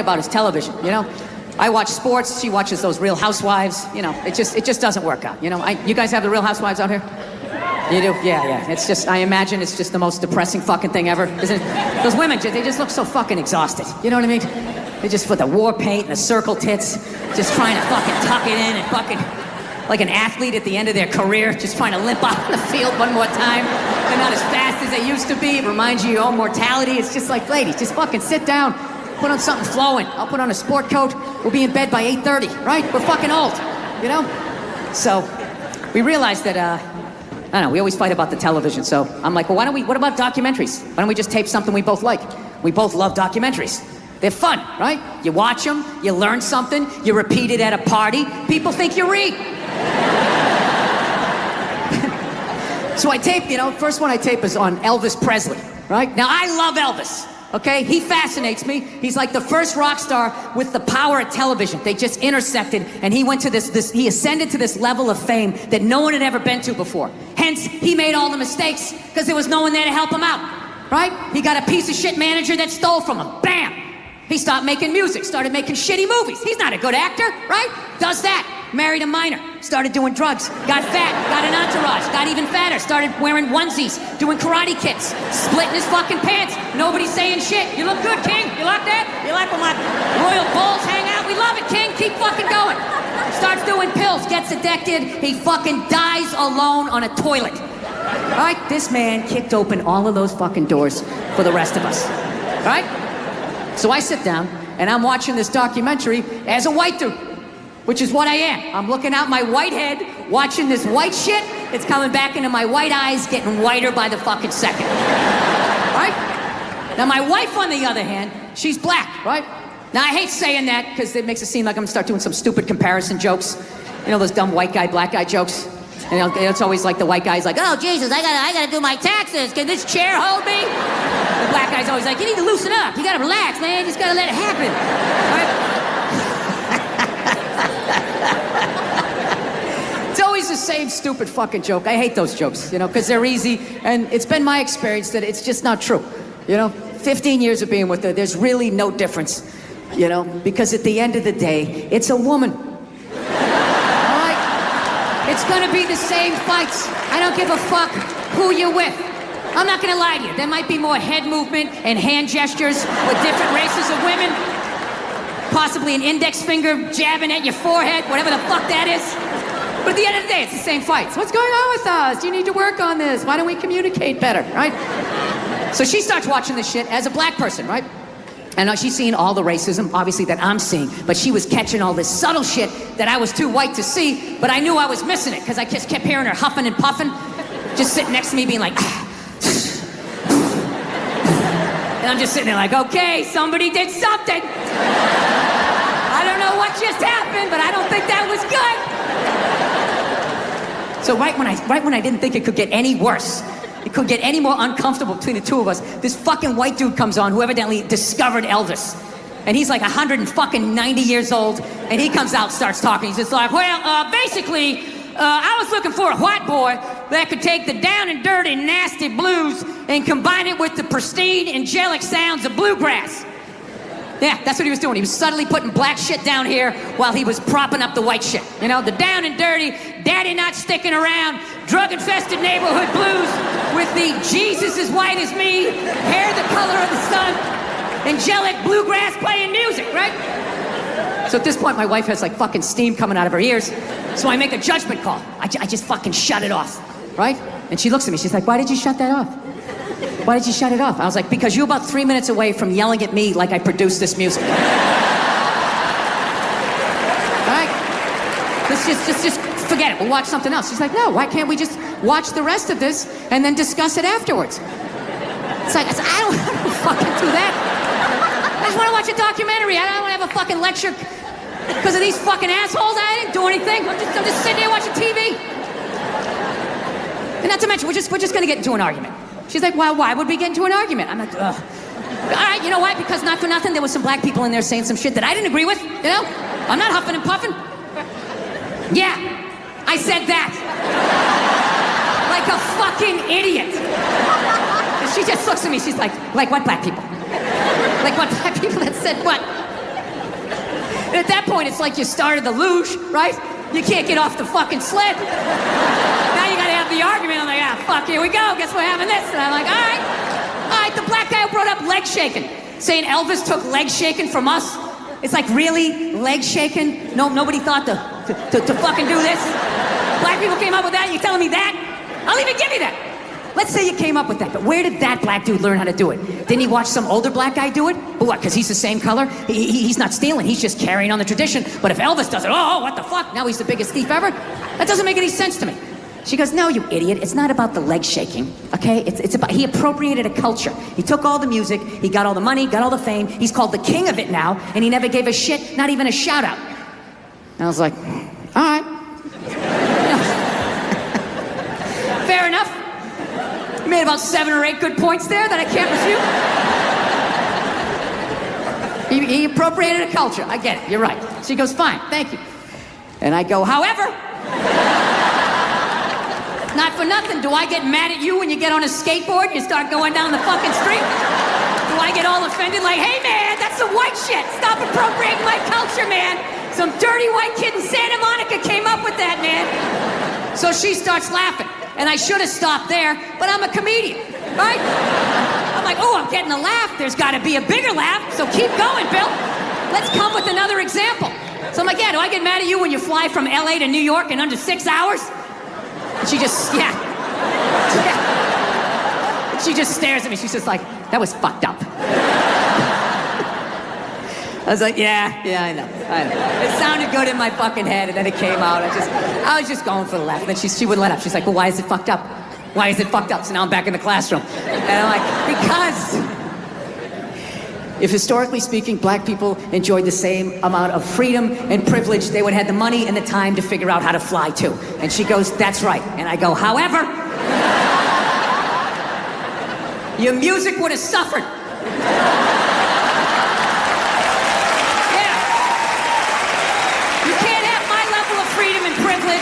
about is television, you know? I watch sports, she watches those Real Housewives, you know, it just doesn't work out, you know? You guys have the Real Housewives out here? You do? Yeah. It's just, I imagine it's just the most depressing fucking thing ever. Those women, they just look so fucking exhausted, you know what I mean? They just put the war paint and the circle tits, just trying to fucking tuck it in and fucking, like an athlete at the end of their career, just trying to limp out on the field one more time. They're not as fast as they used to be. It reminds you of your own mortality. It's just like, ladies, just fucking sit down. Put on something flowing. I'll put on a sport coat. We'll be in bed by 8:30, right? We're fucking old, you know? So we realized that, I don't know, we always fight about the television. So I'm like, well, what about documentaries? Why don't we just tape something we both like? We both love documentaries. They're fun, right? You watch them, you learn something, you repeat it at a party, people think you read. So I tape, you know, first one I tape is on Elvis Presley, right? Now I love Elvis. Okay, he fascinates me. He's like the first rock star with the power of television. They just intersected, and he went to he ascended to this level of fame that no one had ever been to before. Hence, he made all the mistakes because there was no one there to help him out, right? He got a piece of shit manager that stole from him. Bam! He stopped making music, started making shitty movies. He's not a good actor, right? Does that. Married a minor, started doing drugs, got fat, got an entourage, got even fatter, started wearing onesies, doing karate kicks, splitting his fucking pants. Nobody's saying shit. You look good, King. You like that? You like when my royal bulls hang out? We love it, King. Keep fucking going. Starts doing pills, gets addicted. He fucking dies alone on a toilet. All right? This man kicked open all of those fucking doors for the rest of us. All right? So I sit down, and I'm watching this documentary as a white dude. Which is what I am. I'm looking out my white head, watching this white shit. It's coming back into my white eyes, getting whiter by the fucking second. Right? Now my wife, on the other hand, she's black, right? Now I hate saying that because it makes it seem like I'm gonna start doing some stupid comparison jokes. You know those dumb white guy, black guy jokes? And it's always like the white guy's like, oh Jesus, I gotta do my taxes. Can this chair hold me? The black guy's always like, you need to loosen up. You gotta relax, man. You just gotta let it happen. Right? It's always the same stupid fucking joke. I hate those jokes, you know, because they're easy, and it's been my experience that it's just not true, you know? 15 years of being with her, there's really no difference, you know, because at the end of the day, it's a woman. All right? It's gonna be the same fights. I don't give a fuck who you're with. I'm not gonna lie to you. There might be more head movement and hand gestures with different races of women. Possibly an index finger jabbing at your forehead, whatever the fuck that is. But at the end of the day, it's the same fights. What's going on with us? You need to work on this. Why don't we communicate better, right? So she starts watching this shit as a black person, right? And she's seeing all the racism, obviously, that I'm seeing. But she was catching all this subtle shit that I was too white to see, but I knew I was missing it because I just kept hearing her huffing and puffing, just sitting next to me being like, and I'm just sitting there like, okay, somebody did something. I don't know what just happened, but I don't think that was good. So right when I didn't think it could get any worse, it could get any more uncomfortable between the two of us, this fucking white dude comes on who evidently discovered Elvis. And he's like 190 years old, and he comes out, starts talking. He's just like, well, basically, I was looking for a white boy that could take the down and dirty, nasty blues and combine it with the pristine, angelic sounds of bluegrass. Yeah, that's what he was doing. He was subtly putting black shit down here while he was propping up the white shit. You know, the down and dirty, daddy not sticking around, drug-infested neighborhood blues with the Jesus as white as me, hair the color of the sun, angelic bluegrass playing music, right? So at this point, my wife has like fucking steam coming out of her ears. So I make a judgment call. I just fucking shut it off, right? And she looks at me, she's like, why did you shut that off? Why did you shut it off? I was like, because you're about 3 minutes away from yelling at me like I produced this music. All right? Let's just forget it. We'll watch something else. She's like, no, why can't we just watch the rest of this and then discuss it afterwards? It's like, I don't fucking do that. I just want to watch a documentary. I don't want to have a fucking lecture because of these fucking assholes. I didn't do anything. I'm just sitting there watching TV. And not to mention, we're just going to get into an argument. She's like, well, why would we get into an argument? I'm like, ugh. All right, you know what? Because not for nothing, there was some black people in there saying some shit that I didn't agree with, you know? I'm not huffing and puffing. Yeah, I said that. Like a fucking idiot. And she just looks at me, she's like what black people? Like what black people that said what? And at that point, it's like you started the luge, right? You can't get off the fucking sled. Now you gotta have the argument. I'm like, ah, fuck, here we go. Guess we're having this. And I'm like, all right. The black guy who brought up leg shaking, saying Elvis took leg shaking from us. It's like, really? Leg shaking? No, nobody thought to fucking do this? Black people came up with that? You telling me that? I'll even give you that. Let's say you came up with that, but where did that black dude learn how to do it? Didn't he watch some older black guy do it? But what, because he's the same color? He's not stealing, he's just carrying on the tradition. But if Elvis does it, oh, what the fuck? Now he's the biggest thief ever? That doesn't make any sense to me. She goes, no, you idiot, it's not about the leg shaking, okay? It's about, he appropriated a culture. He took all the music, he got all the money, got all the fame, he's called the king of it now, and he never gave a shit, not even a shout out. And I was like, all right. Fair enough. You made about 7 or 8 good points there that I can't refute. He appropriated a culture. I get it. You're right. She goes, fine, thank you. And I go, however, not for nothing, do I get mad at you when you get on a skateboard and you start going down the fucking street? Do I get all offended like, hey man, that's some white shit. Stop appropriating my culture, man. Some dirty white kid in Santa Monica came up with that, man. So she starts laughing. And I should have stopped there, but I'm a comedian, right? I'm like, oh, I'm getting a laugh. There's got to be a bigger laugh, so keep going, Bill. Let's come with another example. So I'm like, yeah, do I get mad at you when you fly from LA to New York in under 6 hours? And she just, yeah. She just stares at me. She's just like, that was fucked up. I was like, yeah, I know. It sounded good in my fucking head, and then it came out. I was just going for the laugh. And then she wouldn't let up. She's like, well, why is it fucked up? Why is it fucked up? So now I'm back in the classroom. And I'm like, because if historically speaking, black people enjoyed the same amount of freedom and privilege, they would have the money and the time to figure out how to fly too. And she goes, that's right. And I go, however, your music would have suffered.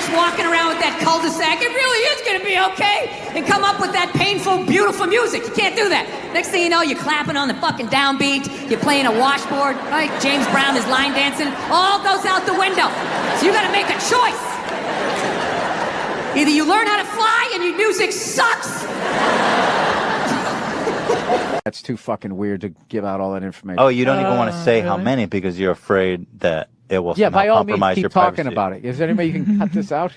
Walking around with that cul-de-sac, it really is gonna be okay, and come up with that painful, beautiful music. You can't do that. Next thing you know, you're clapping on the fucking downbeat, you're playing a washboard, right? James Brown is line dancing, all goes out the window. So you gotta make a choice. Either you learn how to fly and your music sucks. That's too fucking weird to give out all that information. Oh, you don't even want to say how many because you're afraid that it will by all means, compromise keep your talking privacy. about it. Is there any way you can cut this out?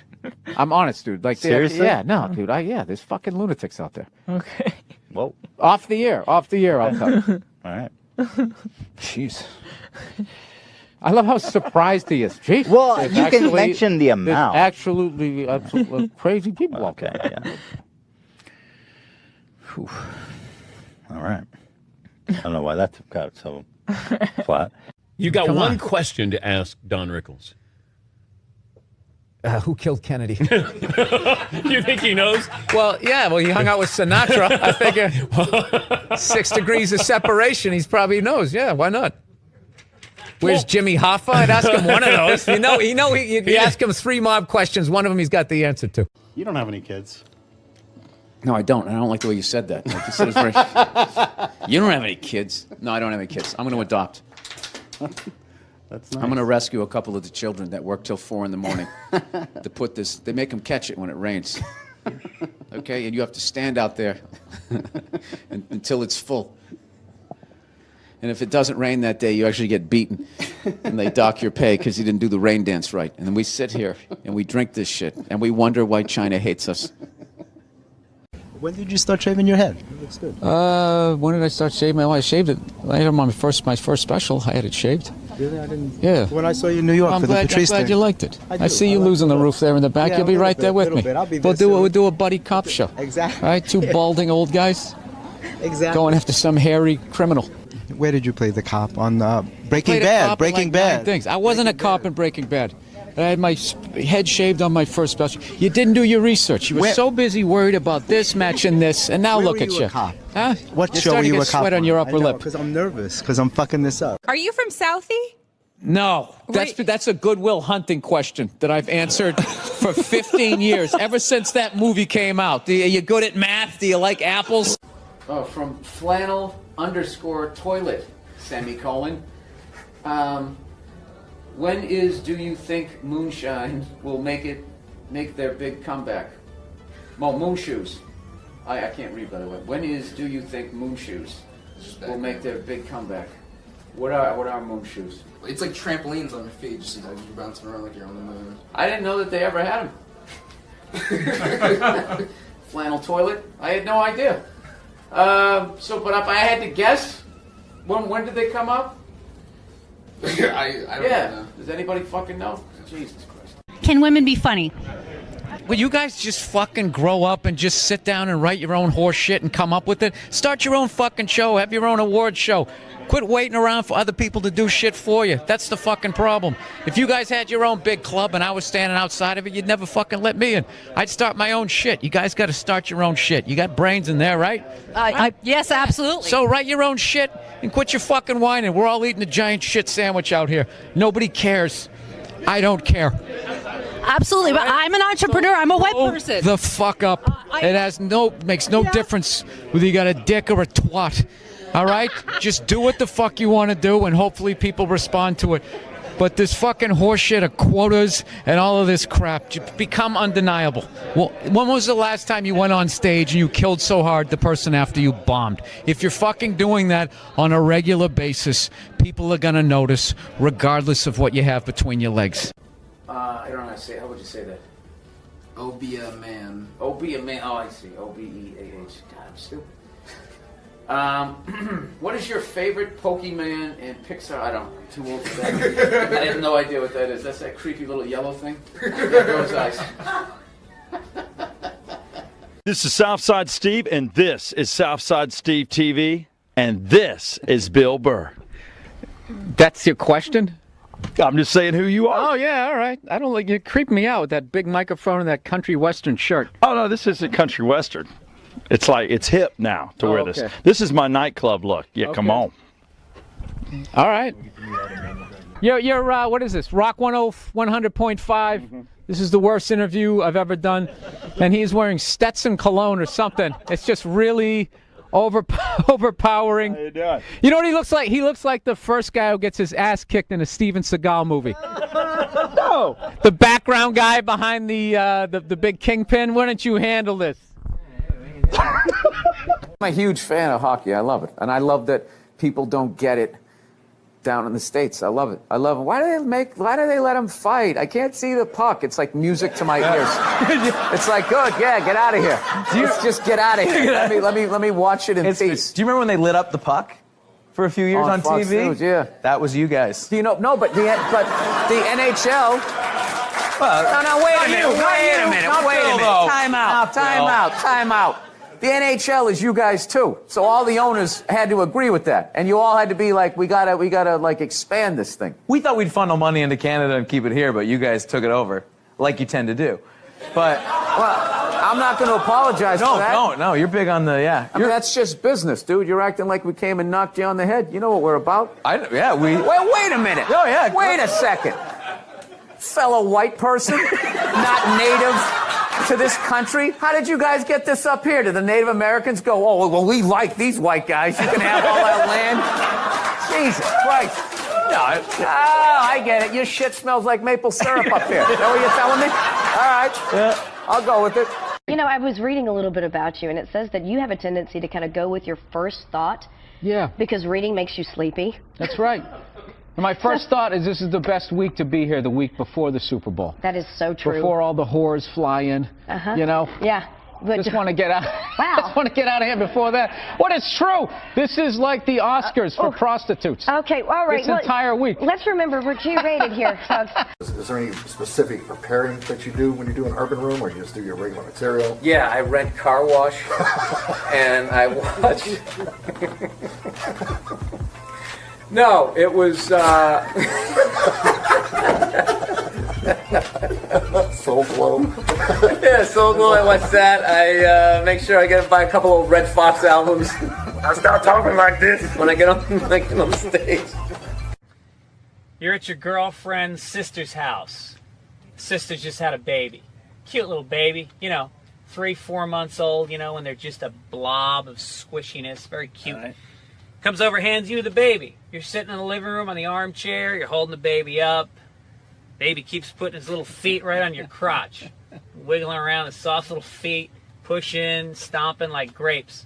I'm honest, dude. Like, seriously? Yeah, no, dude. There's fucking lunatics out there. Okay. Whoa. Off the air, I'll cut it. All right. Jeez. I love how surprised he is. Jeez. Well, you can mention the amount. Absolutely crazy people out Okay, there. yeah. Whew. All right. I don't know why that got so flat. You got one question to ask Don Rickles. Who killed Kennedy? You think he knows? Well, yeah. Well, he hung out with Sinatra. I figure 6 degrees of separation. He probably knows. Yeah, why not? Where's Jimmy Hoffa? I'd ask him one of those. You ask him 3 mob questions. One of them he's got the answer to. You don't have any kids. No, I don't. And I don't like the way you said that. Like, you said it's very... You don't have any kids. No, I don't have any kids. I'm going to adopt. That's nice. I'm going to rescue a couple of the children that work till 4 in the morning to put this. They make them catch it when it rains. Okay? And you have to stand out there until it's full. And if it doesn't rain that day, you actually get beaten. And they dock your pay because you didn't do the rain dance right. And then we sit here and we drink this shit. And we wonder why China hates us. When did you start shaving your head? It looks good. When did I start shaving? Well, I shaved it. I had my first special. I had it shaved. Really? I didn't. Yeah. When I saw you in New York I'm for the glad Patrice thing. you liked it. I do. I see you I like losing the it. roof there in the back. Yeah, You'll be right there with me. I'll be We'll there do a buddy cop show. Exactly. Right? 2 balding old guys Exactly. going after some hairy criminal. Where did you play the cop on Breaking Played a Bad? cop in Breaking like Bad. 9 things. I wasn't a cop in Breaking Bad. I had my head shaved on my first special. You didn't do your research. You were so busy worried about this matching this, and now Where look were at you you. a cop? Huh? What You're show were starting to you get a cop sweat on your upper lip. Because I'm nervous, because I'm fucking this up. Are you from Southie? No, Wait. that's a Goodwill Hunting question that I've answered for 15 years, ever since that movie came out. Are you good at math? Do you like apples? Oh, from flannel_toilet, semicolon. When do you think Moonshine will make their big comeback? Moon Shoes. I can't read, by the way. When do you think Moon Shoes will make their big comeback? What are Moon Shoes? It's like trampolines on your feet, just you're bouncing around like you're on the moon. I didn't know that they ever had them. Flannel toilet? I had no idea. But if I had to guess, when did they come out? I don't know. Does anybody fucking know? Jesus Christ. Can women be funny? Will you guys just fucking grow up and just sit down and write your own horse shit and come up with it? Start your own fucking show. Have your own award show. Quit waiting around for other people to do shit for you. That's the fucking problem. If you guys had your own big club and I was standing outside of it, you'd never fucking let me in. I'd start my own shit. You guys got to start your own shit. You got brains in there, right? Yes, absolutely. So write your own shit and quit your fucking whining. We're all eating a giant shit sandwich out here. Nobody cares. I don't care. Absolutely, but I'm an entrepreneur. I'm a web person. The fuck up. It makes no difference whether you got a dick or a twat. All right? Just do what the fuck you want to do, and hopefully people respond to it. But this fucking horseshit of quotas and all of this crap become undeniable. Well, when was the last time you went on stage and you killed so hard the person after you bombed? If you're fucking doing that on a regular basis, people are going to notice regardless of what you have between your legs. I don't know how to say it. How would you say that? Be a man. Be a man. Oh, I see. Obeah. God, I'm stupid. What is your favorite Pokemon in Pixar? I'm too old for that. I have no idea what that is. That's that creepy little yellow thing. There goes ice. This is Southside Steve, and this is Southside Steve TV, and this is Bill Burr. That's your question? I'm just saying who you are. Oh, yeah, all right. I don't like you. Creep me out with that big microphone and that country western shirt. Oh, no, this isn't country western. It's like, it's hip now to wear this. This is my nightclub look. Yeah, come on. All right. You're what is this? Rock 100.5. Mm-hmm. This is the worst interview I've ever done. And he's wearing Stetson cologne or something. It's just really overpowering. How you doing? You know what he looks like? He looks like the first guy who gets his ass kicked in a Steven Seagal movie. No. The background guy behind the big kingpin. Why don't you handle this? I'm a huge fan of hockey. I love it. And I love that people don't get it down in the States. I love it. I love it. Why do they let them fight? I can't see the puck. It's like music to my ears. It's like, good, yeah, get out of here. Let's just get out of here. Let me watch it in peace. Do you remember when they lit up the puck for a few years on Fox TV? News, yeah. That was you guys. Do you know? No, but the NHL. Well, No, wait a minute. Time out. The NHL is you guys too. So all the owners had to agree with that. And you all had to be like, we gotta like expand this thing. We thought we'd funnel money into Canada and keep it here, but you guys took it over, like you tend to do. But I'm not going to apologize for that. No, you're big on the, yeah. I mean, that's just business, dude. You're acting like we came and knocked you on the head. You know what we're about? Wait a minute. Oh, yeah. Wait a second. Fellow white person, not native to this country. How did you guys get this up here? Did the Native Americans go, oh, well, we like these white guys. You can have all that land? Jesus Christ. No, I get it. Your shit smells like maple syrup up here. Is that what you're telling me? All right. Yeah, I'll go with it. You know, I was reading a little bit about you, and it says that you have a tendency to kind of go with your first thought. Yeah. Because reading makes you sleepy. That's right. And my first thought is this is the best week to be here, the week before the Super Bowl. That is so true. Before all the whores fly in, you know? Yeah. But just want to get out. Wow. Just want to get out of here before that. What is true? This is like the Oscars for prostitutes. Okay, all right. This entire week. Let's remember we're G-rated here, folks. Is there any specific preparing that you do when you do an urban room, or you just do your regular material? Yeah, I rent car wash, and I watch. No, it was. Soul Glow. Yeah, Soul Glow. I watch that. I make sure I get buy a couple of Red Fox albums. I start talking like this when I get on stage. You're at your girlfriend's sister's house. Sister's just had a baby. Cute little baby, 3-4 months old, when they're just a blob of squishiness. Very cute. Right. Comes over, hands you the baby. You're sitting in the living room on the armchair, you're holding the baby up. Baby keeps putting his little feet right on your crotch, wiggling around his soft little feet, pushing, stomping like grapes.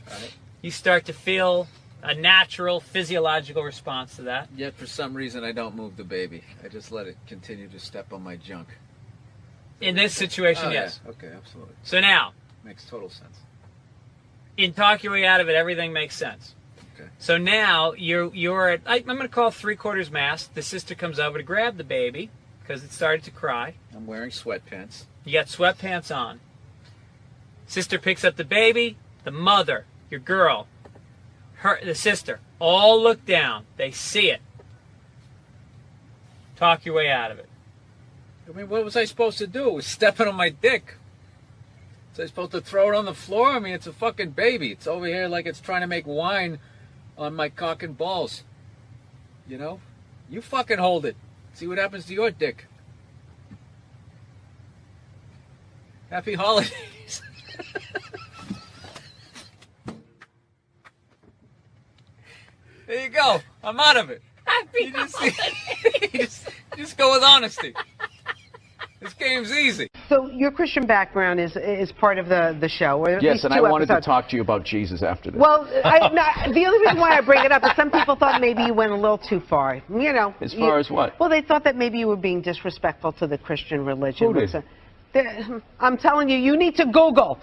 Right. You start to feel a natural physiological response to that. Yet for some reason I don't move the baby. I just let it continue to step on my junk. In this situation, Oh, yes. Yeah. Okay, absolutely. So now, Makes total sense. in Talk Your Way Out of It, everything makes sense. Okay. So now you're at, I'm going to call 3/4 mast. The sister comes over to grab the baby because it started to cry. I'm wearing sweatpants. You got sweatpants on. Sister picks up the baby. The mother, your girl, the sister, all look down. They see it. Talk your way out of it. I mean, what was I supposed to do? It was stepping on my dick. Was I supposed to throw it on the floor? I mean, it's a fucking baby. It's over here like it's trying to make wine on my cock and balls. You know? You fucking hold it. See what happens to your dick. Happy holidays. There you go. I'm out of it. Happy Just go with honesty. This game's easy. So your Christian background is part of the show. Or at Yes, least and I 2 wanted episodes. to talk to you about Jesus after this. Well, the only reason why I bring it up is some people thought maybe you went a little too far. You know. As far as what? Well, they thought that maybe you were being disrespectful to the Christian religion. Who did? I'm telling you, you need to Google.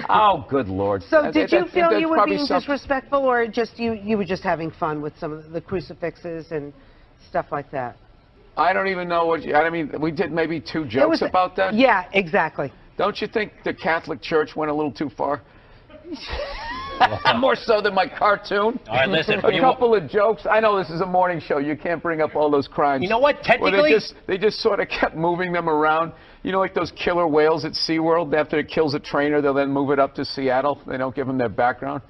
Oh, good Lord. So did you feel that's you were probably being disrespectful, or just you were just having fun with some of the crucifixes and stuff like that? I don't even know what I mean, we did maybe 2 jokes about that? Yeah, exactly. Don't you think the Catholic Church went a little too far? More so than my cartoon. All right, listen. A couple of jokes. I know this is a morning show. You can't bring up all those crimes. You know what? Technically, well, they just sort of kept moving them around. You know, like those killer whales at SeaWorld. After it kills a trainer, they'll then move it up to Seattle. They don't give them their background.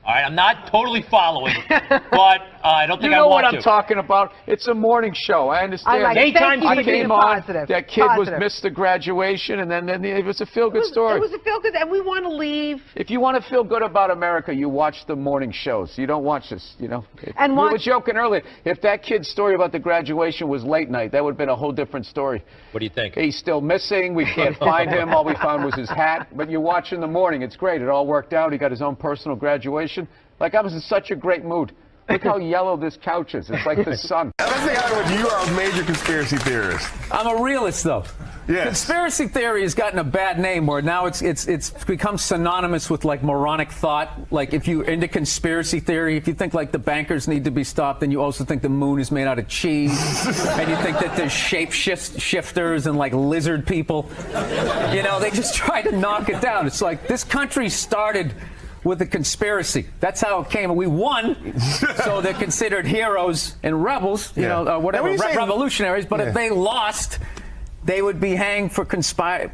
all right, I'm not totally following, but I don't think You I know want what to. I'm talking about. It's a morning show. I understand. I like it. Thank you I for being came on. positive. That kid Positive. missed the graduation, and then it was a feel-good story. It was a feel-good, and we want to leave. If you want to feel good about America, you watch the morning shows. You don't watch this, you know. And we were watch- joking earlier. If that kid's story about the graduation was late night, that would have been a whole different story. What do you think? He's still missing. We can't find him. All we found was his hat. But you watch in the morning. It's great. It all worked out. He got his own personal graduation. Like, I was in such a great mood. Look how yellow this couch is. It's like the sun. Let's think out what you are a major conspiracy theorist. I'm a realist, though. Yes. Conspiracy theory has gotten a bad name where now it's become synonymous with like moronic thought. Like if you're into conspiracy theory, if you think like the bankers need to be stopped, then you also think the moon is made out of cheese, and you think that there's shifters and like lizard people. You know, they just try to knock it down. It's like this country started with a conspiracy. That's how it came. We won, so they're considered heroes and rebels, you know, or whatever, revolutionaries. But if they lost, they would be hanged for conspiring.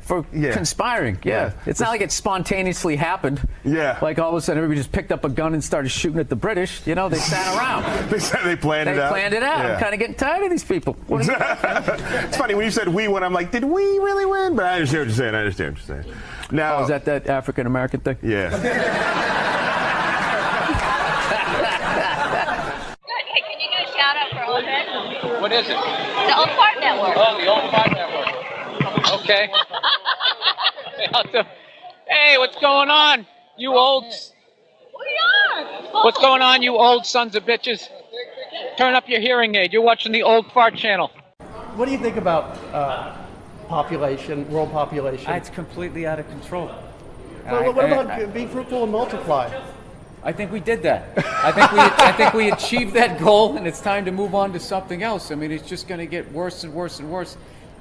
Yeah. It's not like it spontaneously happened. Yeah. Like all of a sudden everybody just picked up a gun and started shooting at the British. You know, they sat around. They planned it out. They planned it out. Yeah. I'm kind of getting tired of these people. It's funny, when you said we won, I'm like, did we really win? But I understand what you're saying. Now, is that African-American thing? Yeah. Good. Hey, can you do a shout out for Old Head? What is it? The Old Fart Network. Oh, the Old Fart Network. Okay. Hey, what's going on, you old... We are. What's going on, you old sons of bitches? Turn up your hearing aid. You're watching the Old Fart Channel. What do you think about population, world population? It's completely out of control. Well, what about be fruitful and multiply? I think we did that. I think we achieved that goal, and it's time to move on to something else. I mean, it's just going to get worse and worse and worse.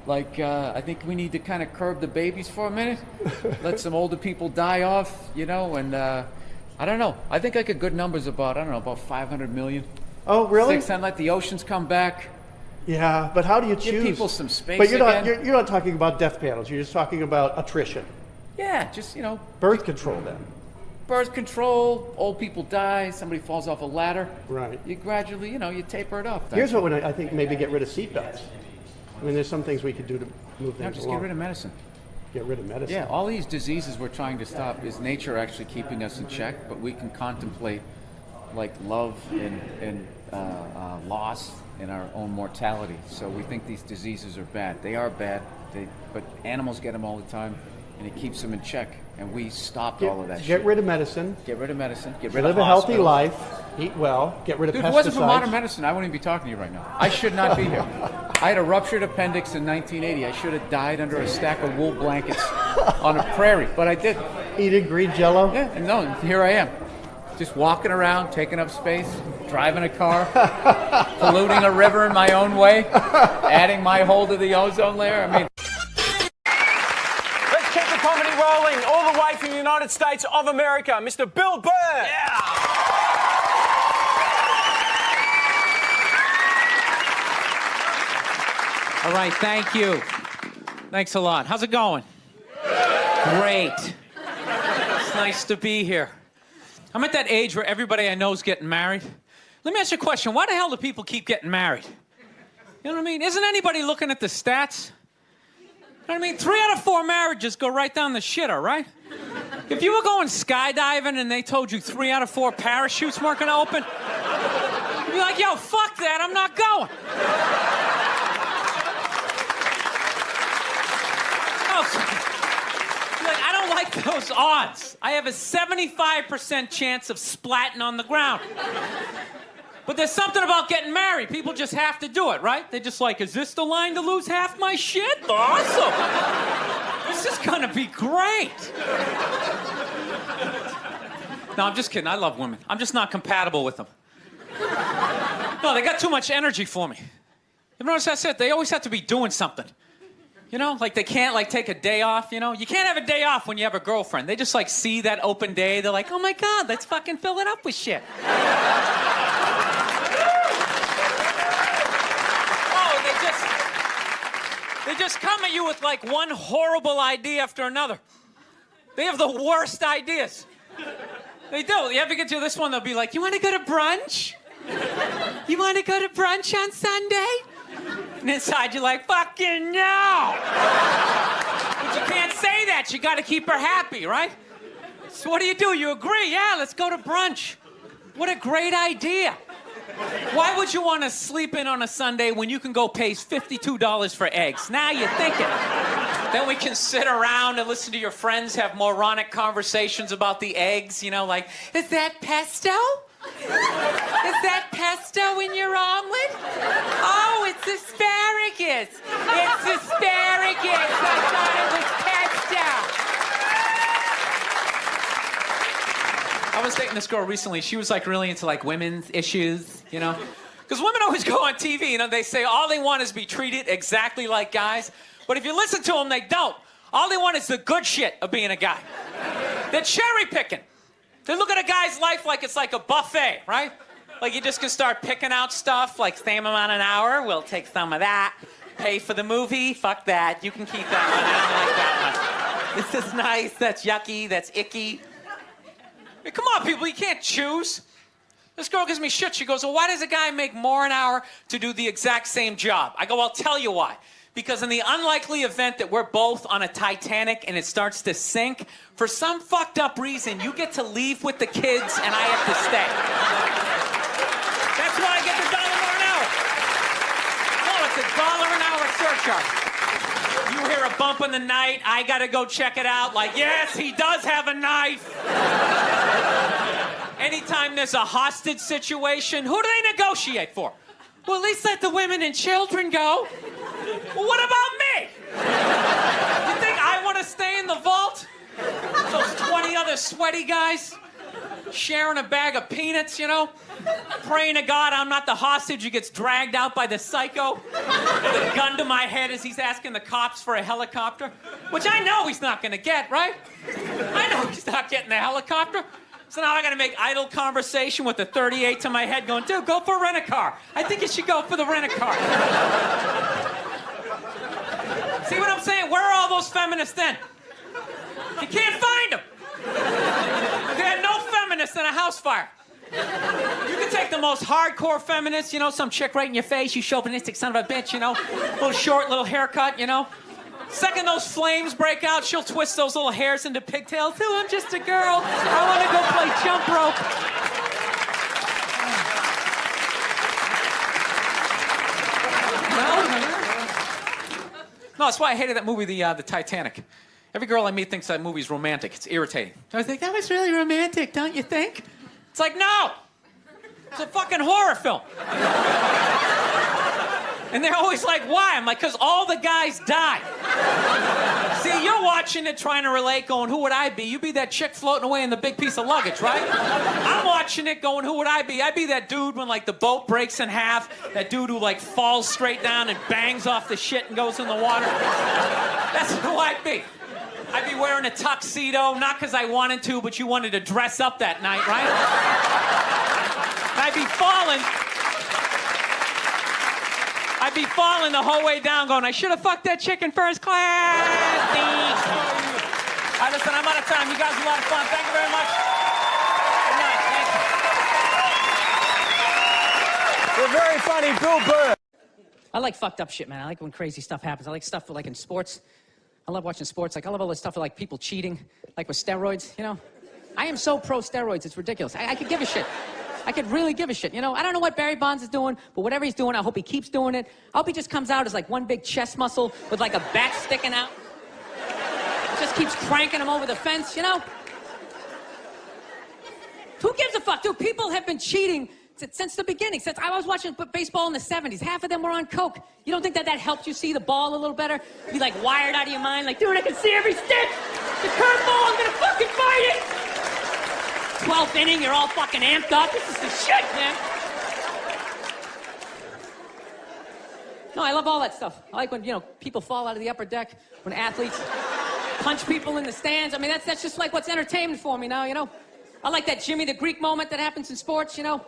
Like, I think we need to kind of curb the babies for a minute, let some older people die off, you know, and I don't know. I think like a good number's about 500 million. Oh, really? 600, let the oceans come back. Yeah, but how do you choose? Give people some space But you're again. not you're not talking about death panels. You're just talking about attrition. Yeah, just, you know. Birth control then. Birth control, old people die, somebody falls off a ladder. Right. You gradually, you know, you taper it up. Here's what I think, maybe get rid of seatbelts. I mean, there's some things we could do to move things just along. get rid of medicine. Get rid of medicine. Yeah, all these diseases we're trying to stop is nature actually keeping us in check, but we can contemplate like love and loss and our own mortality. So we think these diseases are bad. They are bad, but animals get them all the time, and it keeps them in check. And we stopped all of that shit. Get rid of medicine. Get rid of medicine. Get rid Live of a healthy hospitals. life. Eat well. Get rid of Dude, pesticides. if it wasn't for modern medicine, I wouldn't even be talking to you right now. I should not be here. I had a ruptured appendix in 1980. I should have died under a stack of wool blankets on a prairie, but I didn't. Eating green Jello? Yeah, and no, here I am. Just walking around, taking up space, driving a car, polluting a river in my own way, adding my hole to the ozone layer. I mean, Let's keep the comedy rolling all the way from the United States of America, Mr. Bill Burr. Yeah. All right, thank you. Thanks a lot. How's it going? Great. It's nice to be here. I'm at that age where everybody I know is getting married. Let me ask you a question. Why the hell do people keep getting married? You know what I mean? Isn't anybody looking at the stats? You know what I mean? 3 out of 4 marriages go right down the shitter, right? If you were going skydiving and they told you 3 out of 4 parachutes weren't going to open, you'd be like, yo, fuck that, I'm not going. Like, I don't like those odds. I have a 75% chance of splatting on the ground. But there's something about getting married. People just have to do it, right? They're just like, is this the line to lose half my shit? Awesome. This is gonna be great. No, I'm just kidding. I love women. I'm just not compatible with them. No, they got too much energy for me. You ever notice that's it? They always have to be doing something. You know, like they can't like take a day off, you know? You can't have a day off when you have a girlfriend. They just like see that open day. They're like, oh my God, let's fucking fill it up with shit. They just come at you with like one horrible idea after another. They have the worst ideas. They do. You ever get to this one, they'll be like, you want to go to brunch? You want to go to brunch on Sunday? And inside you're like, fucking no! But you can't say that. You got to keep her happy, right? So what do? You agree? Yeah, let's go to brunch. What a great idea. Why would you want to sleep in on a Sunday when you can go pay $52 for eggs? Now you're thinking. Then we can sit around and listen to your friends have moronic conversations about the eggs, you know, like, is that pesto? Is that pesto in your omelet? Oh, it's asparagus. It's asparagus. I thought it was pesto. I was dating this girl recently. She was like really into like women's issues, you know? Because women always go on TV, you know, they say all they want is to be treated exactly like guys. But if you listen to them, they don't. All they want is the good shit of being a guy. They're cherry picking. They look at a guy's life like it's like a buffet, right? Like you just can start picking out stuff, like same amount an hour, we'll take some of that. Pay for the movie, fuck that. You can keep that one, I don't like that one. This is nice, that's yucky, that's icky. Hey, come on, people, you can't choose. This girl gives me shit. She goes, well, why does a guy make more an hour to do the exact same job? I go, I'll tell you why. Because in the unlikely event that we're both on a Titanic and it starts to sink, for some fucked up reason, you get to leave with the kids and I have to stay. That's why I get the $1 more an hour. No, it's a $1 an hour surcharge. You hear a bump in the night, I gotta go check it out. Like, yes, he does have a knife. Anytime there's a hostage situation, who do they negotiate for? Well, at least let the women and children go. Well, what about me? You think I want to stay in the vault? Those 20 other sweaty guys sharing a bag of peanuts, you know? Praying to God I'm not the hostage who gets dragged out by the psycho with a gun to my head as he's asking the cops for a helicopter, which I know he's not going to get, right? I know he's not getting the helicopter. So now I got to make idle conversation with the 38 to my head going, dude, go for a rent-a-car. I think you should go for the rent-a-car. See what I'm saying? Where are all those feminists then? You can't find them. They had no feminists in a house fire. You can take the most hardcore feminist, you know, some chick right in your face, you chauvinistic son of a bitch, you know, little short, little haircut, you know. Second those flames break out, she'll twist those little hairs into pigtails. Oh, I'm just a girl. I want to go play jump rope. No, that's why I hated that movie, the Titanic. Every girl I meet thinks that movie's romantic. It's irritating. I think that was really romantic, don't you think? It's like, no! It's a fucking horror film. And they're always like, why? I'm like, because all the guys die. See, you're watching it trying to relate, going, who would I be? You'd be that chick floating away in the big piece of luggage, right? I'm watching it going, who would I be? I'd be that dude when, like, the boat breaks in half, that dude who, like, falls straight down and bangs off the shit and goes in the water. That's who I'd be. I'd be wearing a tuxedo, not because I wanted to, but you wanted to dress up that night, right? I'd be falling the whole way down going, I should have fucked that chick in first class. All right, listen, I'm out of time. You guys are a lot of fun. Thank you very much. Good night. Thank you. You're very funny, Bill Burr. I like fucked up shit, man. I like when crazy stuff happens. I like stuff like in sports. I love watching sports. Like, I love all this stuff like people cheating, like with steroids, you know? I am so pro steroids, it's ridiculous. I could give a shit. I could really give a shit, you know? I don't know what Barry Bonds is doing, but whatever he's doing, I hope he keeps doing it. I hope he just comes out as like one big chest muscle with like a bat sticking out. Just keeps cranking him over the fence, you know? Who gives a fuck? Dude, people have been cheating since the beginning. Since I was watching baseball in the 70s, half of them were on coke. You don't think that helped you see the ball a little better? Be like wired out of your mind, like, dude, I can see every stick. The curveball, I'm gonna fucking fight it. 12th inning, you're all fucking amped up. This is the shit, man. No, I love all that stuff. I like when, you know, people fall out of the upper deck, when athletes punch people in the stands. I mean, that's just like what's entertainment for me now, you know? I like that Jimmy the Greek moment that happens in sports, you know?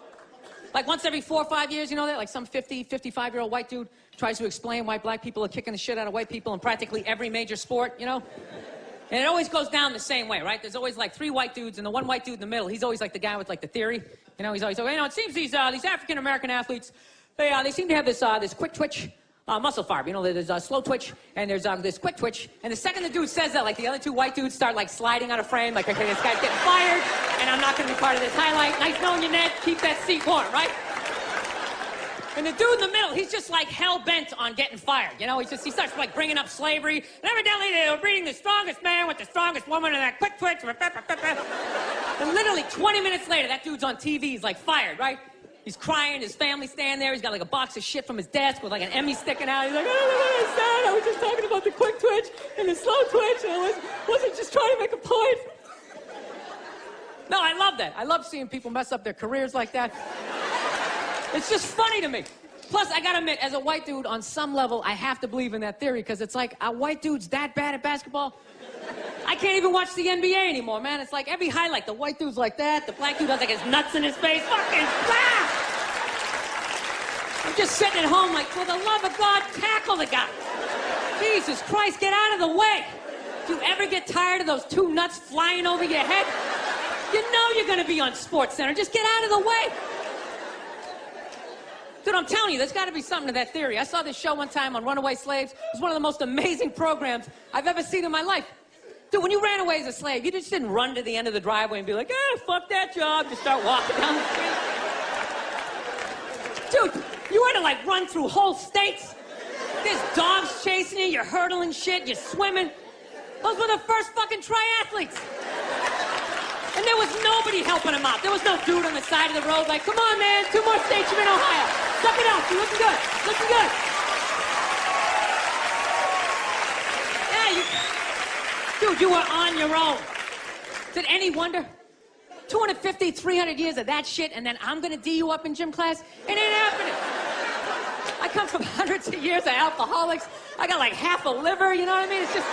Like once every 4 or 5 years, you know that? Like some 50, 55-year-old white dude tries to explain why black people are kicking the shit out of white people in practically every major sport, you know? And it always goes down the same way, right? There's always like 3 white dudes and the one white dude in the middle. He's always like the guy with like the theory. You know, he's always like, you know, it seems these African-American athletes, they seem to have this quick twitch muscle fiber. You know, there's a slow twitch and there's this quick twitch. And the second the dude says that, like the other 2 white dudes start like sliding out of frame, like, okay, this guy's getting fired and I'm not going to be part of this highlight. Nice knowing you, Ned. Keep that seat warm, right? And the dude in the middle, he's just like hell-bent on getting fired. You know, he starts like bringing up slavery. And evidently they were breeding the strongest man with the strongest woman and that quick twitch. And literally 20 minutes later, that dude's on TV. He's like fired, right? He's crying. His family's standing there. He's got like a box of shit from his desk with like an Emmy sticking out. He's like, oh, I'm sad. I was just talking about the quick twitch and the slow twitch. And I wasn't just trying to make a point. No, I love that. I love seeing people mess up their careers like that. It's just funny to me. Plus, I gotta admit, as a white dude, on some level, I have to believe in that theory, because it's like, are white dudes that bad at basketball? I can't even watch the NBA anymore, man. It's like every highlight, the white dude's like that, the black dude has like his nuts in his face. Fucking blah! I'm just sitting at home like, for the love of God, tackle the guy. Jesus Christ, get out of the way. Do you ever get tired of those 2 nuts flying over your head? You know you're gonna be on SportsCenter. Just get out of the way. Dude, I'm telling you, there's got to be something to that theory. I saw this show one time on runaway slaves. It was one of the most amazing programs I've ever seen in my life. Dude, when you ran away as a slave, you just didn't run to the end of the driveway and be like, fuck that job. Just start walking down the street. Dude, you had to like run through whole states. There's dogs chasing you, you're hurdling shit, you're swimming. Those were the first fucking triathletes. And there was nobody helping him out. There was no dude on the side of the road like, come on, man, 2 more states, you're in Ohio. Suck it up, you're looking good, looking good. Yeah, dude, you were on your own. Is it any wonder? 250, 300 years of that shit, and then I'm gonna D you up in gym class? It ain't happening. I come from hundreds of years of alcoholics. I got like half a liver, you know what I mean? It's just...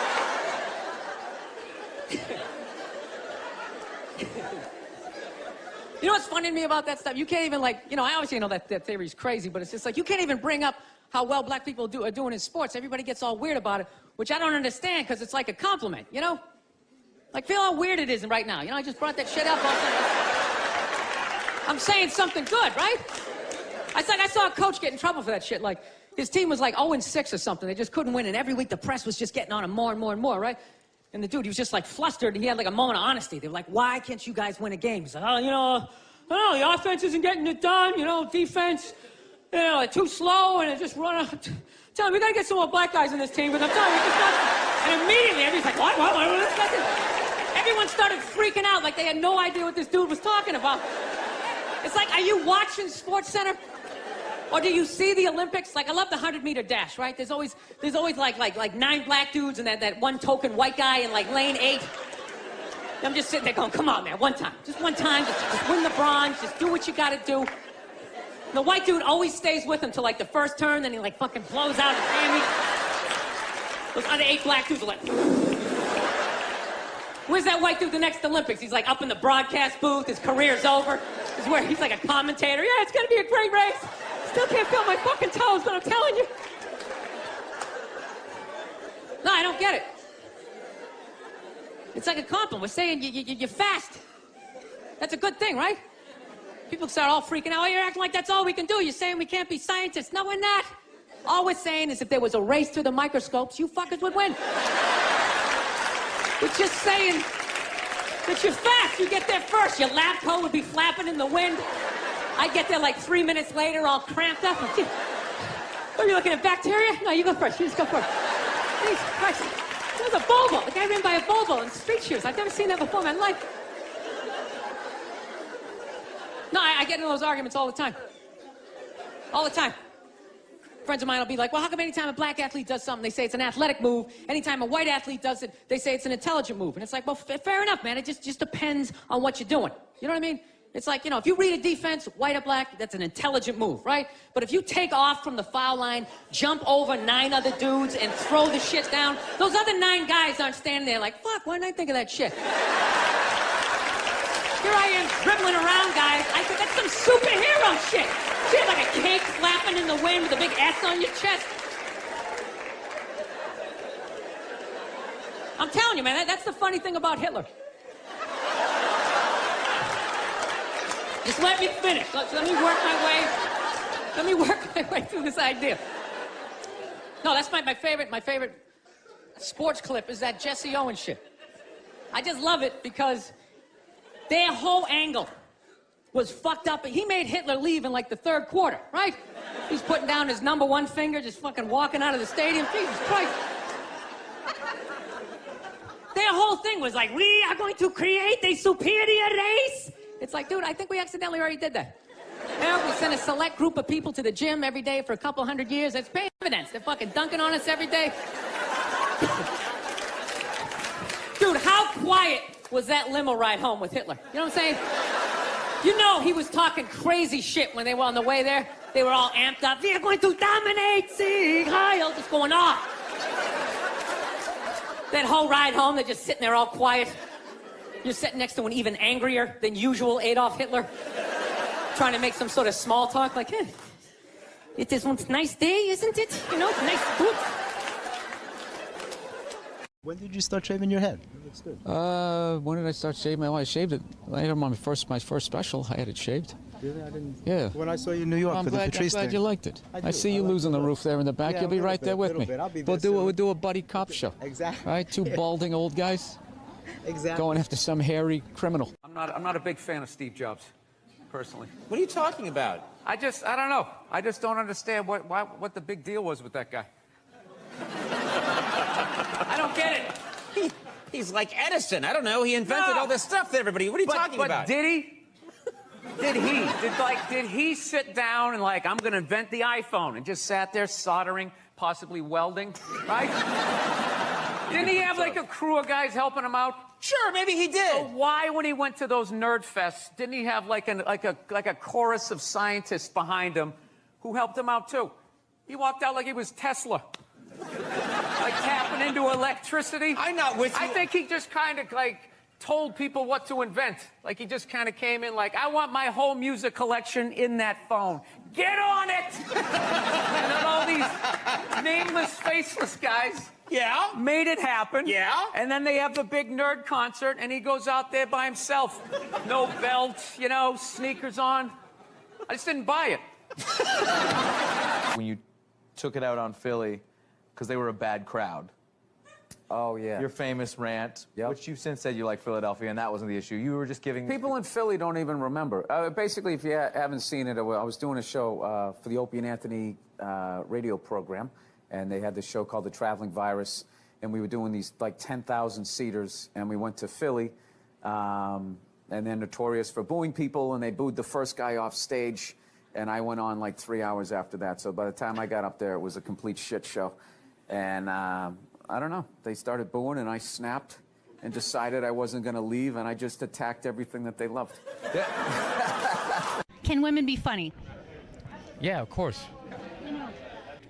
You know what's funny to me about that stuff? You can't even like, you know, I obviously know that theory's crazy, but it's just like, you can't even bring up how well black people are doing in sports. Everybody gets all weird about it, which I don't understand, because it's like a compliment, you know? Like, feel how weird it is right now. You know, I just brought that shit up. I'm saying something good, right? I saw a coach get in trouble for that shit. Like, his team was like 0-6 or something. They just couldn't win, and every week the press was just getting on him more and more and more, right? And the dude, he was just like flustered, and he had like a moment of honesty. They were like, why can't you guys win a game? He's like, oh, you know, I don't know, the offense isn't getting it done, you know, defense, you know, they're too slow and they just run out. Tell me, we gotta get some more black guys in this team, because I'm telling you, it's not. And immediately, everybody's like, what? Everyone started freaking out like they had no idea what this dude was talking about. It's like, are you watching Sports Center? Or do you see the Olympics? Like, I love the 100-meter dash, right? There's always like 9 black dudes and that one token white guy in like lane 8. I'm just sitting there going, come on, man, one time. Just one time, just win the bronze, just do what you gotta do. The white dude always stays with him till like the first turn, then he like fucking blows out his hammy. Those other 8 black dudes are like, where's that white dude the next Olympics? He's like up in the broadcast booth, his career's over. This is where he's like a commentator. Yeah, it's gonna be a great race. Still can't feel my fucking toes, but I'm telling you. No, I don't get it. It's like a compliment. We're saying you're fast. That's a good thing, right? People start all freaking out. Oh, you're acting like that's all we can do. You're saying we can't be scientists. No, we're not. All we're saying is if there was a race through the microscopes, you fuckers would win. We're just saying that you're fast. You get there first. Your lab coat would be flapping in the wind. I get there like 3 minutes later, all cramped up. Are you looking at bacteria? No, you go first. You just go first. Jesus Christ. It was a Volvo. The guy ran by a Volvo in street shoes. I've never seen that before in my life. No, I get into those arguments all the time. All the time. Friends of mine will be like, well, how come anytime a black athlete does something, they say it's an athletic move? Anytime a white athlete does it, they say it's an intelligent move. And it's like, well, fair enough, man. It just depends on what you're doing. You know what I mean? It's like, you know, if you read a defense, white or black, that's an intelligent move, right? But if you take off from the foul line, jump over 9 other dudes, and throw the shit down, those other 9 guys aren't standing there like, fuck, why didn't I think of that shit? Here I am dribbling around, guys. I said, that's some superhero shit. Shit like a cake flapping in the wind with a big S on your chest. I'm telling you, man, that's the funny thing about Hitler. Just let me finish. Let me work my way through this idea. No, that's my favorite sports clip is that Jesse Owens shit. I just love it because their whole angle was fucked up. He made Hitler leave in like the 3rd quarter, right? He's putting down his number 1 finger, just fucking walking out of the stadium. Jesus Christ. Their whole thing was like, we are going to create a superior race. It's like, dude, I think we accidentally already did that. You know, we send a select group of people to the gym every day for a couple 100 years. It's paying dividends. They're fucking dunking on us every day. Dude, how quiet was that limo ride home with Hitler? You know what I'm saying? You know he was talking crazy shit when they were on the way there. They were all amped up. We are going to dominate, Sieg Heil, just going off. That whole ride home, they're just sitting there all quiet. You're sitting next to an even angrier than usual Adolf Hitler, trying to make some sort of small talk, like, hey, it is one nice day, isn't it? You know, nice boot. When did you start shaving your head? It looks good. When did I start shaving? Well, I shaved it. I had my first special. I had it shaved. Really? I didn't. Yeah. When I saw you in New York for the Patrice I'm glad thing. you liked it. I see you losing the roof there in the back. Yeah, You'll be right there with me. I'll be there We'll do a buddy cop show. Exactly. Right? 2 balding old guys. Exactly. Going after some hairy criminal. I'm not a big fan of Steve Jobs, personally. What are you talking about? I don't know. I just don't understand what the big deal was with that guy. I don't get it. He's like Edison. I don't know. He invented all this stuff to everybody. What are you talking about? Did he? Did he sit down and like, I'm going to invent the iPhone and just sat there soldering, possibly welding, right? Didn't he have like a crew of guys helping him out? Sure, maybe he did. So why, when he went to those nerd fests, didn't he have like a chorus of scientists behind him who helped him out too? He walked out like he was Tesla. Like tapping into electricity. I'm not with you. I think he just kind of like told people what to invent. Like he just kind of came in like, I want my whole music collection in that phone. Get on it! And then all these nameless, faceless guys made it happen. Yeah. And then they have the big nerd concert and he goes out there by himself. No belt, you know, sneakers on. I just didn't buy it. When you took it out on Philly, because they were a bad crowd, Oh, yeah. Your famous rant, which you've since said you like Philadelphia, and that wasn't the issue. You were just giving... People in Philly don't even remember. Basically, if you haven't seen it, I was doing a show for the Opie and Anthony radio program, and they had this show called The Traveling Virus, and we were doing these, like, 10,000 seaters, and we went to Philly, and they're notorious for booing people, and they booed the first guy off stage, and I went on, like, 3 hours after that. So by the time I got up there, it was a complete shit show. And... I don't know. They started booing, and I snapped and decided I wasn't going to leave, and I just attacked everything that they loved. Can women be funny? Yeah, of course.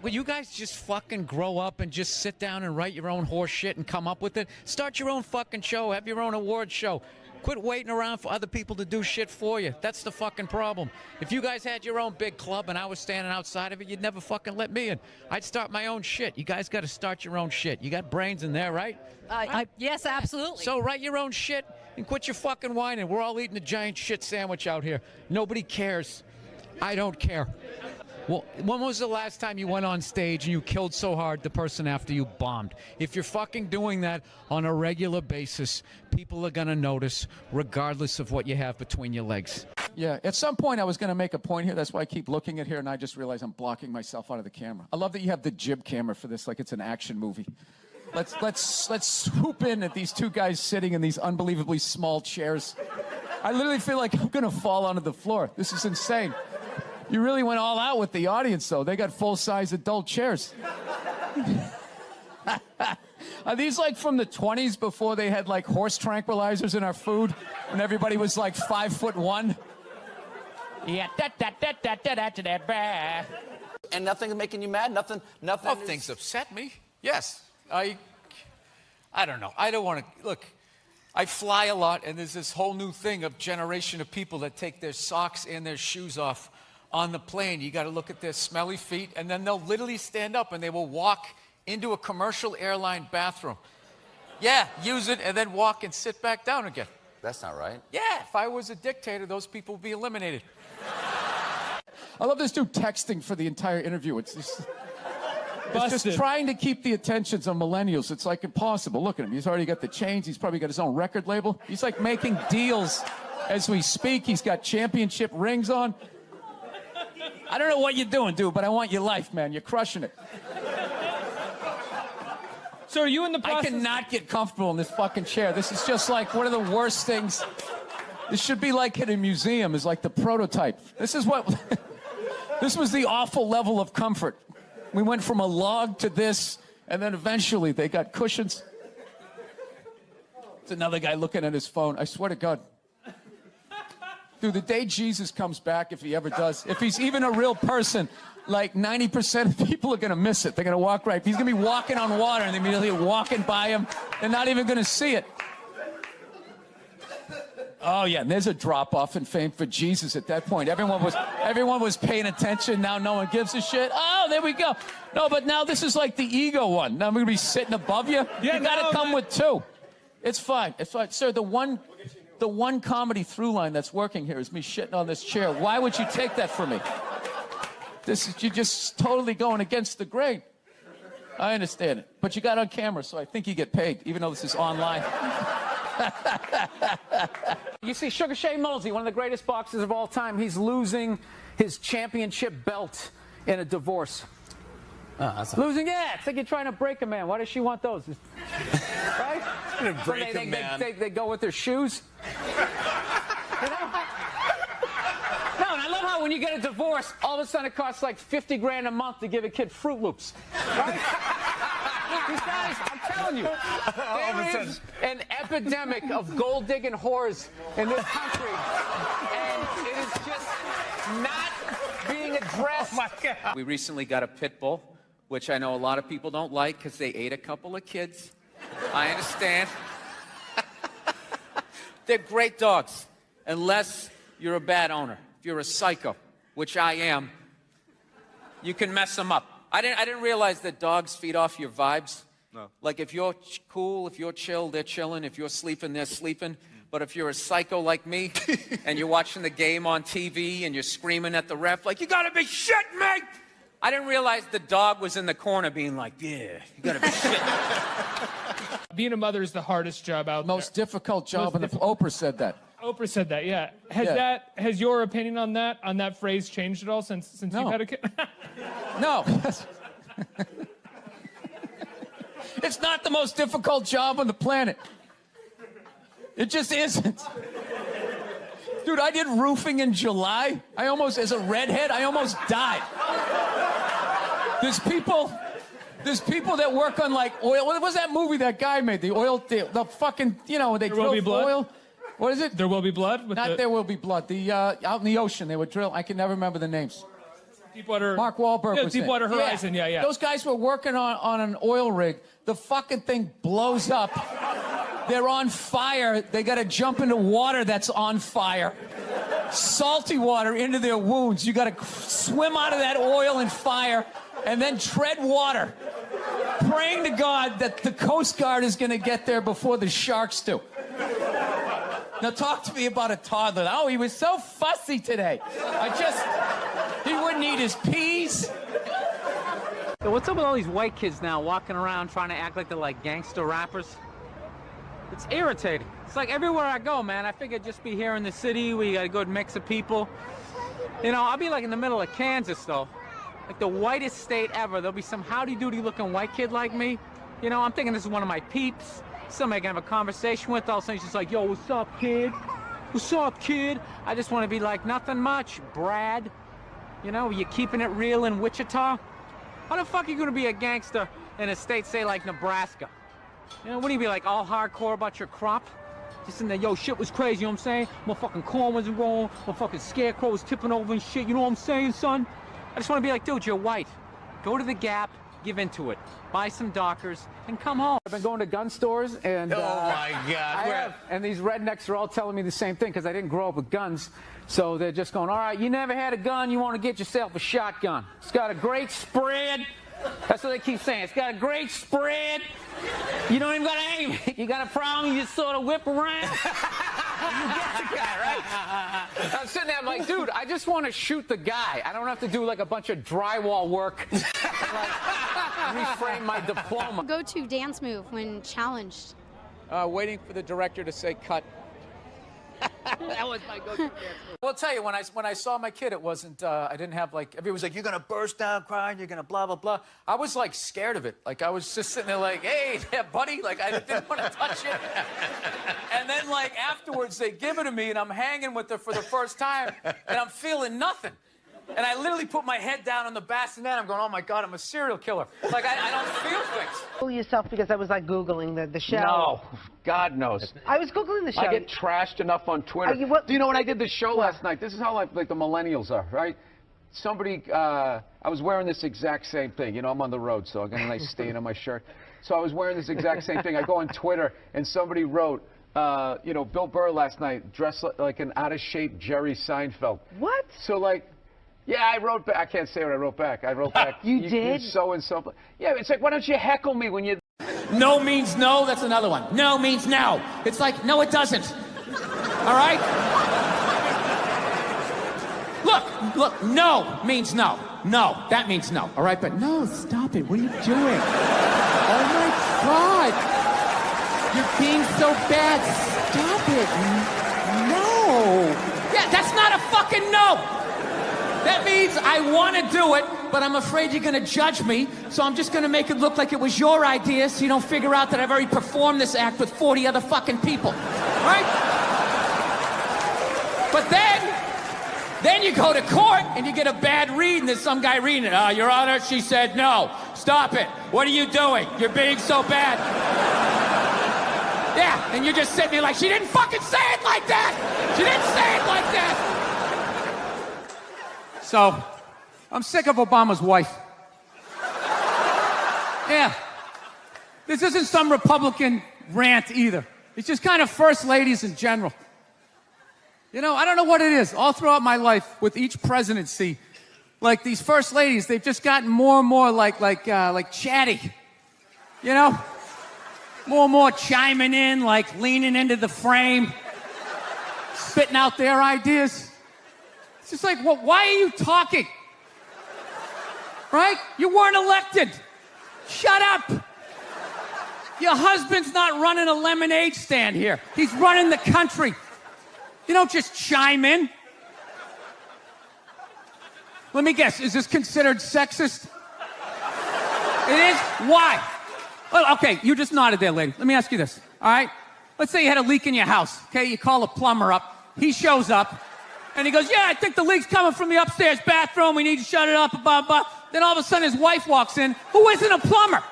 Will you guys just fucking grow up and just sit down and write your own horse shit and come up with it? Start your own fucking show. Have your own award show. Quit waiting around for other people to do shit for you. That's the fucking problem. If you guys had your own big club and I was standing outside of it, you'd never fucking let me in. I'd start my own shit. You guys got to start your own shit. You got brains in there, right? Yes, absolutely. So write your own shit and quit your fucking whining. We're all eating a giant shit sandwich out here. Nobody cares. I don't care. Well, when was the last time you went on stage and you killed so hard the person after you bombed? If you're fucking doing that on a regular basis, people are going to notice regardless of what you have between your legs. Yeah, at some point I was going to make a point here. That's why I keep looking at here, and I just realized I'm blocking myself out of the camera. I love that you have the jib camera for this, like it's an action movie. Let's swoop in at these two guys sitting in these unbelievably small chairs. I literally feel like I'm going to fall onto the floor. This is insane. You really went all out with the audience, though. They got full-size adult chairs. Are these like from the 20s before they had like horse tranquilizers in our food and everybody was like 5'1"? Yeah, And nothing's making you mad? Nothing. Oh, things upset me. Yes. I don't know. I don't want to... Look, I fly a lot, and there's this whole new thing of generation of people that take their socks and their shoes off on the plane. You got to look at their smelly feet, and then they'll literally stand up and they will walk into a commercial airline bathroom. Yeah, use it and then walk and sit back down again. That's not right. Yeah, if I was a dictator, those people would be eliminated. I love this dude texting for the entire interview. It's just trying to keep the attentions of millennials. It's like impossible. Look at him. He's already got the chains. He's probably got his own record label. He's like making deals as we speak. He's got championship rings on. I don't know what you're doing, dude, but I want your life, man. You're crushing it. So are you in the process? I cannot get comfortable in this fucking chair. This is just like one of the worst things. This should be like in a museum, is like the prototype. This is what... This was the awful level of comfort. We went from a log to this, and then eventually they got cushions. It's another guy looking at his phone. I swear to God. Dude, the day Jesus comes back, if he ever does, if he's even a real person, like 90% of people are going to miss it. They're going to walk right. He's going to be walking on water, and they're immediately walking by him. They're not even going to see it. Oh, yeah, and there's a drop-off in fame for Jesus at that point. Everyone was paying attention. Now no one gives a shit. Oh, there we go. No, but now this is like the ego one. Now I'm going to be sitting above you. Yeah, you got to come with two. It's fine. It's fine. Sir, the one comedy through line that's working here is me shitting on this chair. Why would you take that from me? You're just totally going against the grain. I understand it. But you got on camera, so I think you get paid, even though this is online. You see, Sugar Shea Mosley, one of the greatest boxers of all time, he's losing his championship belt in a divorce. Losing, yeah. It's like you're trying to break a man. Why does she want those? Right? Gonna break a man. They go with their shoes. You know? No, and I love how when you get a divorce, all of a sudden it costs like 50 grand a month to give a kid Fruit Loops. Right? These guys, I'm telling you, there is an epidemic of gold-digging whores in this country, and it is just not being addressed. Oh my God. We recently got a pit bull, which I know a lot of people don't like because they ate a couple of kids. I understand. They're great dogs, unless you're a bad owner. If you're a psycho, which I am, you can mess them up. I didn't realize that dogs feed off your vibes. No. Like if you're cool, if you're chill, they're chilling. If you're sleeping, they're sleeping. But if you're a psycho like me and you're watching the game on TV and you're screaming at the ref like, you gotta be shitting me! I didn't realize the dog was in the corner being like, yeah, you gotta be shitting. Being a mother is the hardest job out there. Most difficult job, and Oprah said that. Oprah said that, yeah. Has your opinion on that phrase changed at all since you've had a kid? No. It's not the most difficult job on the planet. It just isn't. Dude, I did roofing in July. As a redhead, I almost died. There's people that work on like oil. What was that movie that guy made? The fucking, they drill oil. What is it? There Will Be Blood? There Will Be Blood. Out in the ocean, they would drill. I can never remember the names. Deepwater. Mark Wahlberg was Deepwater Horizon, yeah. Those guys were working on an oil rig. The fucking thing blows up. They're on fire. They got to jump into water that's on fire. Salty water into their wounds. You got to swim out of that oil and fire and then tread water, praying to God that the Coast Guard is going to get there before the sharks do. Now talk to me about a toddler. Oh, he was so fussy today. He wouldn't eat his peas. So what's up with all these white kids now walking around trying to act like they're like gangster rappers? It's irritating. It's like everywhere I go, man. I figure just be here in the city where you got a good mix of people. I'll be like in the middle of Kansas, though. Like the whitest state ever. There'll be some howdy-doody looking white kid like me. I'm thinking this is one of my peeps. Somebody I can have a conversation with. All of a sudden, she's just like, yo, what's up, kid? What's up, kid? I just want to be like, nothing much, Brad. You keeping it real in Wichita? How the fuck are you going to be a gangster in a state, say, like Nebraska? Wouldn't you be like all hardcore about your crop? Just in there, yo, shit was crazy, you know what I'm saying? Motherfucking corn wasn't wrong. Motherfucking scarecrow was tipping over and shit, you know what I'm saying, son? I just want to be like, dude, you're white. Go to the Gap, give into it. Buy some Dockers, and come home. I've been going to gun stores, and Oh, my God. and these rednecks are all telling me the same thing, because I didn't grow up with guns. So they're just going, all right, you never had a gun, you want to get yourself a shotgun. It's got a great spread. That's what they keep saying. It's got a great spread. You don't even got to aim. You got a problem, you just sort of whip around. You get the guy, right? I'm sitting there, I'm like, dude, I just want to shoot the guy. I don't have to do like a bunch of drywall work and like reframe my diploma. Go-to dance move when challenged? Waiting for the director to say cut. That was my go-to dance move. Well, I'll tell you, when I saw my kid, it wasn't, I didn't have like, everybody was like, you're going to burst down crying, you're going to blah, blah, blah. I was like scared of it. Like I was just sitting there like, hey, yeah, buddy, like I didn't want to touch it. And then like afterwards, they give it to me and I'm hanging with her for the first time and I'm feeling nothing. And I literally put my head down on the bassinet. I'm going, oh my God, I'm a serial killer. Like I don't feel things. Fool yourself because I was like Googling the show. No, God knows. I was Googling the show. I get trashed enough on Twitter. Do you know when I did the show last night? This is how like the millennials are, right? Somebody, I was wearing this exact same thing. I'm on the road, so I got a nice stain on my shirt. So I was wearing this exact same thing. I go on Twitter, and somebody wrote, Bill Burr last night dressed like an out-of-shape Jerry Seinfeld. What? So like, yeah, I wrote back. I can't say what I wrote back. I wrote back. You did? So-and-so. Yeah, it's like, why don't you heckle me when you... No means no, that's another one. No means no. It's like, no, it doesn't. All right? Look, no means no. No, that means no. All right, but no, stop it. What are you doing? Oh, my God. You're being so bad. Stop it. No. Yeah, that's not a fucking no. That means I want to do it, but I'm afraid you're going to judge me, so I'm just going to make it look like it was your idea so you don't figure out that I've already performed this act with 40 other fucking people. Right? But then you go to court and you get a bad read and there's some guy reading it. Your Honor, she said no. Stop it. What are you doing? You're being so bad. Yeah, and you're just sitting there like, she didn't fucking say it like that. She didn't say it like that. So, I'm sick of Obama's wife. Yeah. This isn't some Republican rant either. It's just kind of first ladies in general. I don't know what it is. All throughout my life, with each presidency, like these first ladies, they've just gotten more and more like chatty. More and more chiming in, like leaning into the frame, spitting out their ideas. It's just like, well, why are you talking? right? You weren't elected. Shut up. Your husband's not running a lemonade stand here. He's running the country. You don't just chime in. Let me guess, is this considered sexist? It is? Why? Well, okay, you just nodded there, lady. Let me ask you this, all right? Let's say you had a leak in your house, okay? You call a plumber up. He shows up, and he goes, yeah, I think the leak's coming from the upstairs bathroom. We need to shut it up, blah, blah. Then all of a sudden his wife walks in, who isn't a plumber.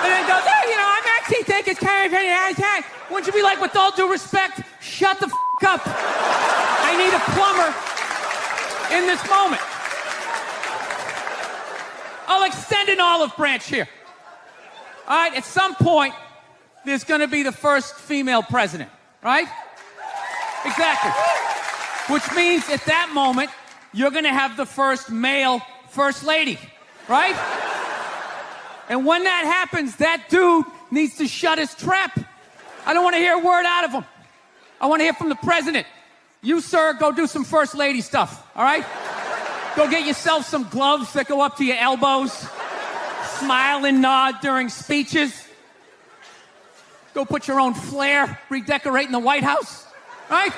And then goes, hey, you know, I'm actually thinking it's kind of... Wouldn't you be like, with all due respect, shut the up. I need a plumber in this moment. I'll extend an olive branch here. All right, at some point, there's going to be the first female president, right? Exactly. Which means at that moment, you're going to have the first male first lady, right? And when that happens, that dude needs to shut his trap. I don't want to hear a word out of him. I want to hear from the president. You, sir, go do some first lady stuff, all right? Go get yourself some gloves that go up to your elbows. Smile and nod during speeches. Go put your own flair redecorating the White House, right?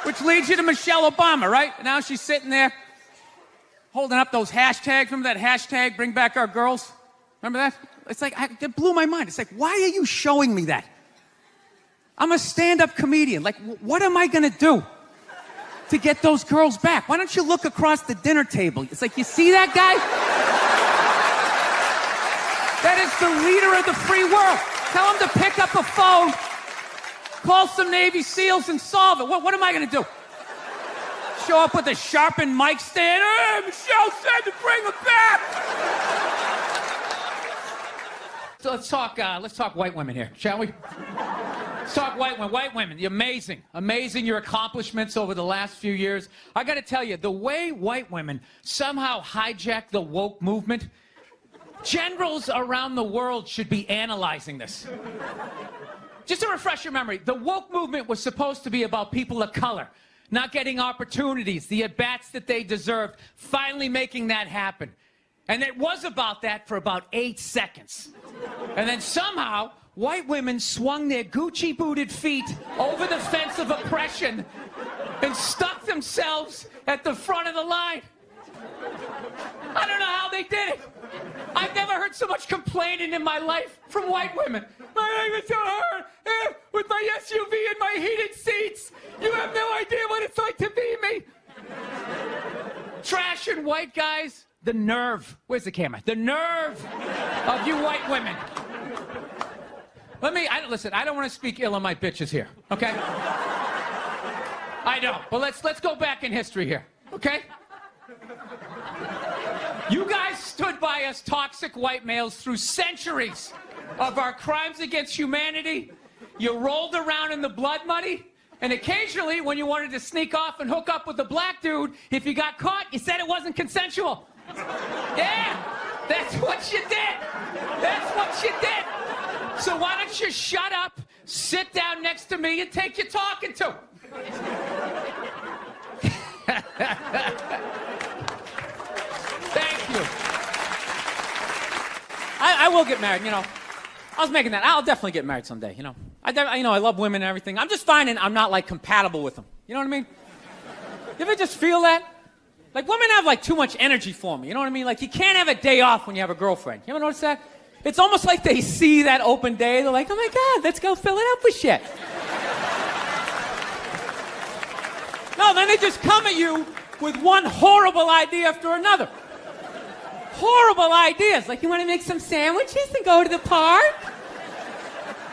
Which leads you to Michelle Obama, right? Now she's sitting there holding up those hashtags. Remember that hashtag, bring back our girls? Remember that? It's like, it blew my mind. It's like, why are you showing me that? I'm a stand-up comedian. Like, what am I going to do to get those girls back? Why don't you look across the dinner table? It's like, you see that guy? That is the leader of the free world. Tell him to pick up a phone, call some Navy SEALs and solve it. What am I going to do? Show up with a sharpened mic stand? Hey, Michelle said to bring him back. So let's talk white women here, shall we? Let's talk white women. White women, you're amazing. Amazing, your accomplishments over the last few years. I got to tell you, the way white women somehow hijacked the woke movement, generals around the world should be analyzing this. Just to refresh your memory, the woke movement was supposed to be about people of color not getting opportunities, the at-bats that they deserved, finally making that happen. And it was about that for about 8 seconds. And then somehow, white women swung their Gucci-booted feet over the fence of oppression and stuck themselves at the front of the line. I don't know how they did it. I've never heard so much complaining in my life from white women. My life is so hard with my SUV and my heated seats. You have no idea what it's like to be me. Trash and white guys, the nerve. Where's the camera? The nerve of you white women. Listen, I don't want to speak ill of my bitches here, okay? I don't, but let's go back in history here, okay? You guys stood by us toxic white males through centuries of our crimes against humanity. You rolled around in the blood money, and occasionally, when you wanted to sneak off and hook up with a black dude, if you got caught, you said it wasn't consensual. Yeah, that's what you did. That's what you did. So why don't you shut up, sit down next to me, and take your talking to? Thank you. I will get married, you know. I was making that. I'll definitely get married someday, you know. I love women and everything. I'm just finding I'm not, like, compatible with them. You know what I mean? You ever just feel that? Like, women have, like, too much energy for me. You know what I mean? Like, you can't have a day off when you have a girlfriend. You ever notice that? It's almost like they see that open day. They're like, oh, my God, let's go fill it up with shit. No, then they just come at you with one horrible idea after another. Horrible ideas. Like, you want to make some sandwiches and go to the park?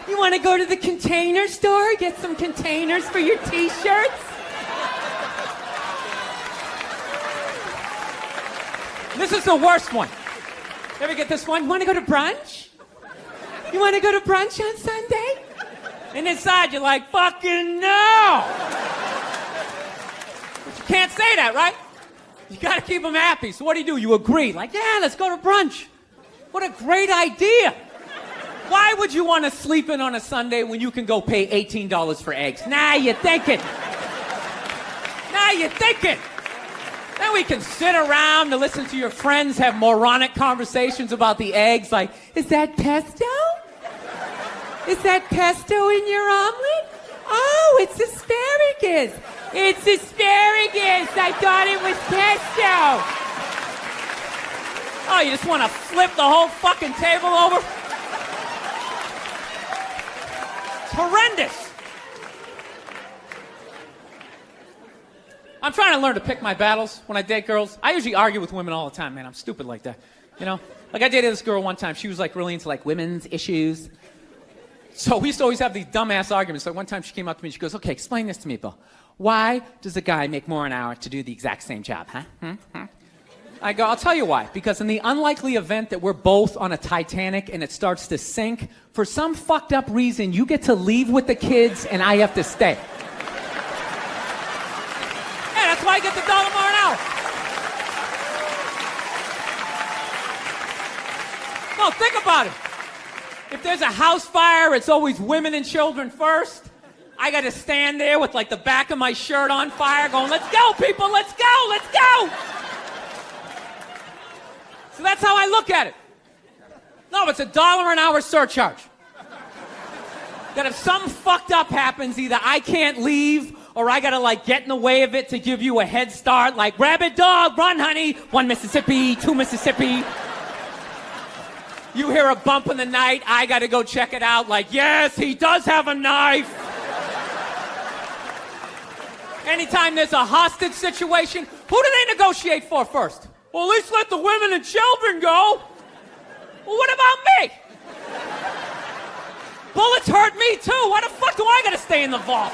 You want to go to the Container Store, get some containers for your T-shirts? This is the worst one. You ever get this one? You want to go to brunch? You want to go to brunch on Sunday? And inside you're like, fucking no! But you can't say that, right? You gotta keep them happy. So what do? You agree. Like, yeah, let's go to brunch. What a great idea. Why would you want to sleep in on a Sunday when you can go pay $18 for eggs? Now you're thinking. Now you're thinking. Then we can sit around and listen to your friends have moronic conversations about the eggs, like, is that pesto? Is that pesto in your omelet? Oh, it's asparagus. It's asparagus. I thought it was pesto. Oh, you just want to flip the whole fucking table over? It's horrendous. I'm trying to learn to pick my battles when I date girls. I usually argue with women all the time, man. I'm stupid like that. You know? Like, I dated this girl one time. She was, like, really into, like, women's issues. So we used to always have these dumbass arguments. So one time she came up to me and she goes, okay, explain this to me, Bill. Why does a guy make more an hour to do the exact same job, huh? I go, I'll tell you why. Because in the unlikely event that we're both on a Titanic and it starts to sink, for some fucked up reason, you get to leave with the kids and I have to stay. Yeah, that's why I get the $1 more an hour. No, think about it. If there's a house fire, it's always women and children first. I got to stand there with, like, the back of my shirt on fire going, let's go, people, let's go, let's go. So that's how I look at it. No, it's $1 an hour surcharge. That if something fucked up happens, either I can't leave or I gotta, like, get in the way of it to give you a head start, like, rabid dog, run, honey, 1 Mississippi, 2 Mississippi. You hear a bump in the night, I gotta go check it out, like, yes, he does have a knife. Anytime there's a hostage situation, who do they negotiate for first? Well, at least let the women and children go. Well, what about me? Bullets hurt me too. Why the fuck do I gotta stay in the vault?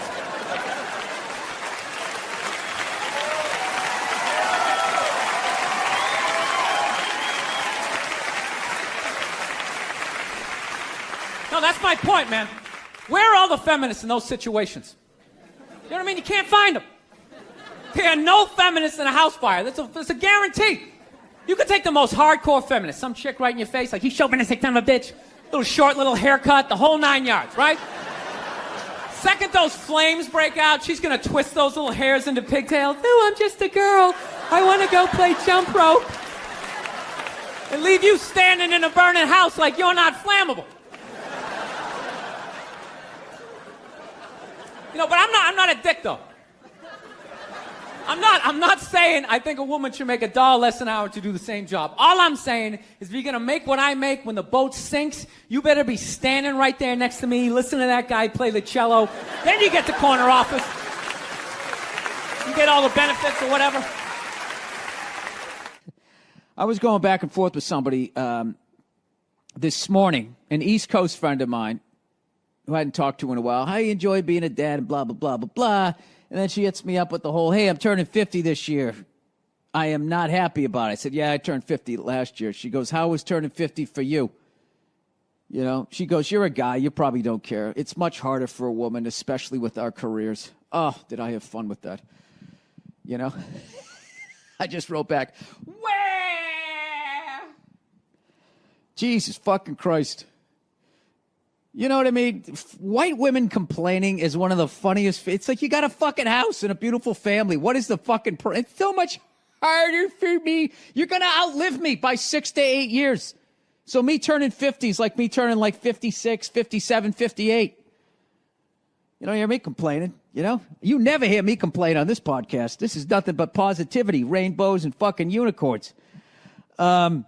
No, that's my point, man. Where are all the feminists in those situations? You know what I mean? You can't find them. There are no feminists in a house fire. That's a guarantee. You could take the most hardcore feminist, some chick right in your face, like, he's chauvinistic son of a bitch, little short, little haircut, the whole 9 yards, right? Second those flames break out, she's gonna twist those little hairs into pigtails. No, I'm just a girl. I want to go play jump rope. And leave you standing in a burning house like you're not flammable. You know, but I'm not a dick, though. I'm not saying I think a woman should make $1 less an hour to do the same job. All I'm saying is if you're going to make what I make when the boat sinks, you better be standing right there next to me, listen to that guy play the cello. Then you get the corner office. You get all the benefits or whatever. I was going back and forth with somebody this morning, an East Coast friend of mine who I hadn't talked to in a while. How you enjoy being a dad and blah, blah, blah, blah, blah. And then she hits me up with the whole, hey, I'm turning 50 this year. I am not happy about it. I said, yeah, I turned 50 last year. She goes, how was turning 50 for you? You know, she goes, you're a guy. You probably don't care. It's much harder for a woman, especially with our careers. Oh, did I have fun with that? You know? I just wrote back, where? Jesus fucking Christ. You know what I mean? White women complaining is one of the funniest. It's like you got a fucking house and a beautiful family. What is the fucking... It's so much harder for me. You're going to outlive me by 6 to 8 years. So me turning 50 is like me turning like 56, 57, 58. You don't hear me complaining, you know? You never hear me complain on this podcast. This is nothing but positivity, rainbows, and fucking unicorns. Yeah,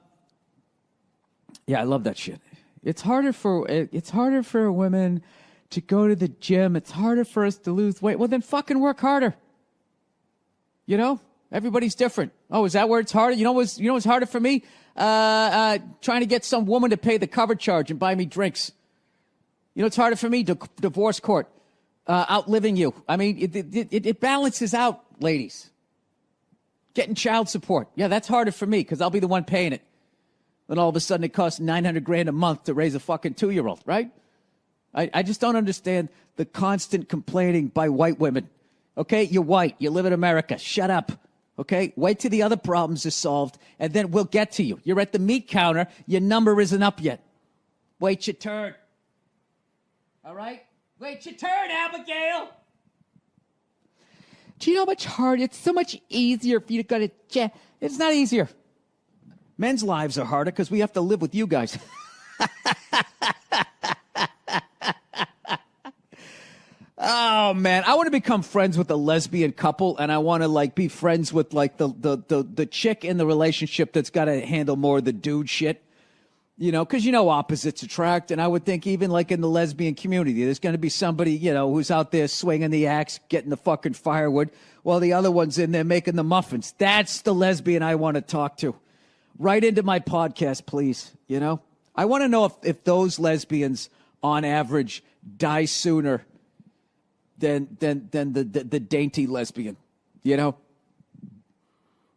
I love that shit. It's harder for women to go to the gym. It's harder for us to lose weight. Well, then fucking work harder. You know, everybody's different. Oh, is that where it's harder? You know what's harder for me? Trying to get some woman to pay the cover charge and buy me drinks. You know, it's harder for me. Divorce court, outliving you. I mean, it balances out, ladies. Getting child support. Yeah, that's harder for me because I'll be the one paying it. Then all of a sudden it costs $900,000 a month to raise a fucking 2-year-old, right? I just don't understand the constant complaining by white women. Okay, you're white. You live in America. Shut up. Okay, wait till the other problems are solved, and then we'll get to you. You're at the meat counter. Your number isn't up yet. Wait your turn. All right? Wait your turn, Abigail. Do you know how much harder? It's so much easier for you to go to jail. It's not easier. Men's lives are harder because we have to live with you guys. Oh man, I want to become friends with a lesbian couple, and I want to like be friends with like the chick in the relationship that's got to handle more of the dude shit. You know, because you know opposites attract, and I would think even like in the lesbian community, there's going to be somebody, you know, who's out there swinging the axe, getting the fucking firewood, while the other one's in there making the muffins. That's the lesbian I want to talk to. Right into my podcast, please. You know, I want to know if those lesbians, on average, die sooner than the dainty lesbian. You know.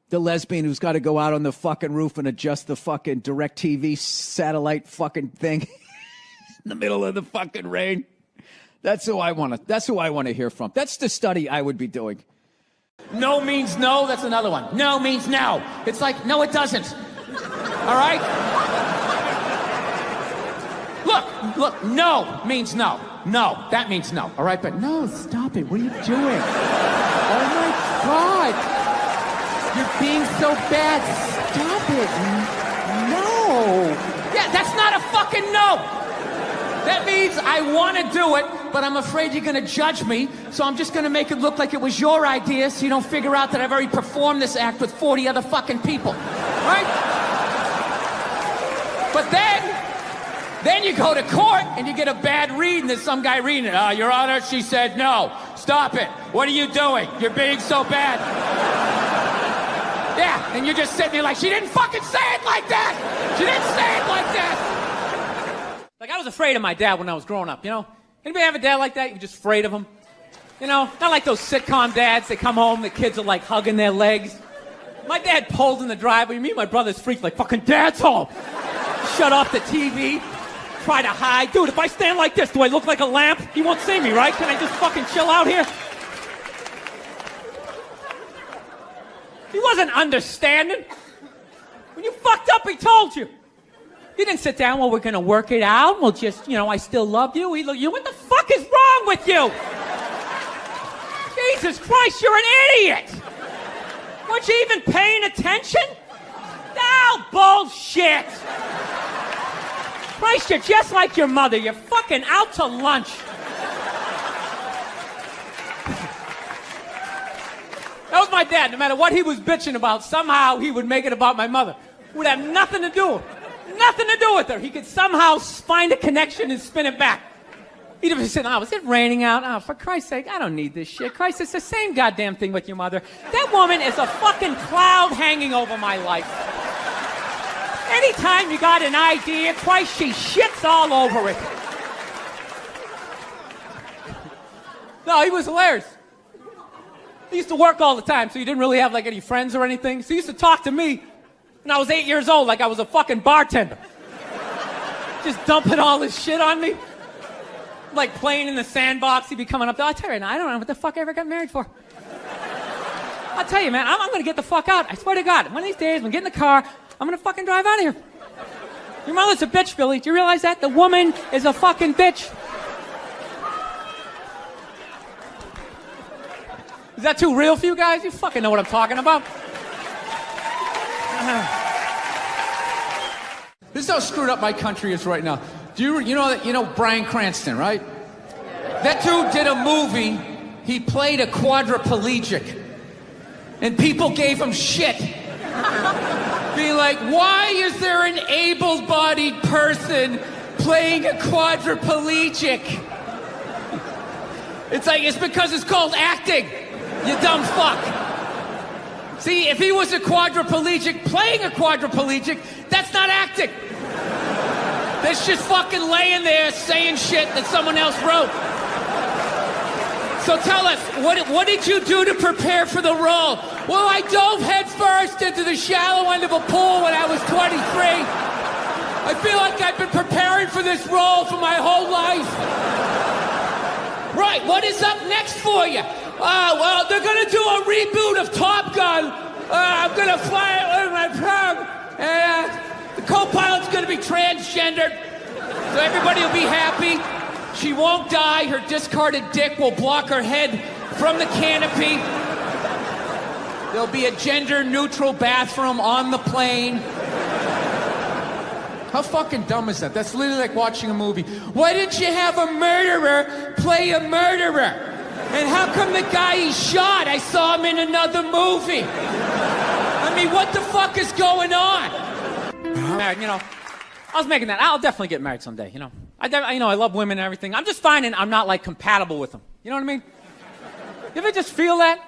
The lesbian who's got to go out on the fucking roof and adjust the fucking DirecTV satellite fucking thing in the middle of the fucking rain. That's who I want to hear from. That's the study I would be doing. No means no. That's another one. No means no. It's like, no, it doesn't. All right? Look, no means no. No, that means no. All right, but no, stop it. What are you doing? Oh, my God. You're being so bad. Stop it. No. Yeah, that's not a fucking no. That means I want to do it, but I'm afraid you're going to judge me, so I'm just going to make it look like it was your idea so you don't figure out that I've already performed this act with 40 other fucking people. Right? But then you go to court and you get a bad read and there's some guy reading it. Your Honor, she said no. Stop it. What are you doing? You're being so bad. Yeah, and you're just sitting there like, she didn't fucking say it like that! She didn't say it like that! Like, I was afraid of my dad when I was growing up, you know? Anybody have a dad like that? You're just afraid of him? You know, not like those sitcom dads, they come home, the kids are like hugging their legs. My dad pulled in the driveway, me and my brother's freaked like, fucking Dad's home! Shut off the TV, try to hide. Dude, if I stand like this, do I look like a lamp? He won't see me, right? Can I just fucking chill out here? He wasn't understanding. When you fucked up, he told you. He didn't sit down, well, we're going to work it out. We'll just, you know, I still love you. He looked, what the fuck is wrong with you? Jesus Christ, you're an idiot. Weren't you even paying attention? No, bullshit. Christ, you're just like your mother. You're fucking out to lunch. That was my dad. No matter what he was bitching about, somehow he would make it about my mother. It would have nothing to do with her. He could somehow find a connection and spin it back. He'd have said, oh, is it raining out? Oh, for Christ's sake, I don't need this shit. Christ, it's the same goddamn thing with your mother. That woman is a fucking cloud hanging over my life. Anytime you got an idea, Christ, she shits all over it. No, he was hilarious. He used to work all the time, so he didn't really have like any friends or anything. So he used to talk to me when I was 8 years old like I was a fucking bartender. Just dumping all his shit on me. Like playing in the sandbox, he'd be coming up there. I'll tell you now, I don't know what the fuck I ever got married for. I'll tell you, man, I'm gonna get the fuck out. I swear to God, one of these days, I'm gonna get in the car, I'm gonna fucking drive out of here. Your mother's a bitch, Billy. Do you realize that? The woman is a fucking bitch. Is that too real for you guys? You fucking know what I'm talking about. This is how screwed up my country is right now. You know Bryan Cranston, right? That dude did a movie. He played a quadriplegic. And people gave him shit. Being like, why is there an able-bodied person playing a quadriplegic? It's because it's called acting. You dumb fuck. See, if he was a quadriplegic playing a quadriplegic, that's not acting. That's just fucking laying there saying shit that someone else wrote. So tell us, what did you do to prepare for the role? Well, I dove headfirst into the shallow end of a pool when I was 23. I feel like I've been preparing for this role for my whole life. Right, what is up next for you? Well, they're going to do a reboot of Top Gun. I'm going to fly it with my tongue. And the co-pilot's going to be transgendered. So everybody will be happy. She won't die. Her discarded dick will block her head from the canopy. There'll be a gender-neutral bathroom on the plane. How fucking dumb is that? That's literally like watching a movie. Why didn't you have a murderer play a murderer? And how come the guy he shot, I saw him in another movie? I mean, what the fuck is going on? Married, you know, I was making that. I'll definitely get married someday, you know. I love women and everything. I'm just finding I'm not, like, compatible with them. You know what I mean? You ever just feel that?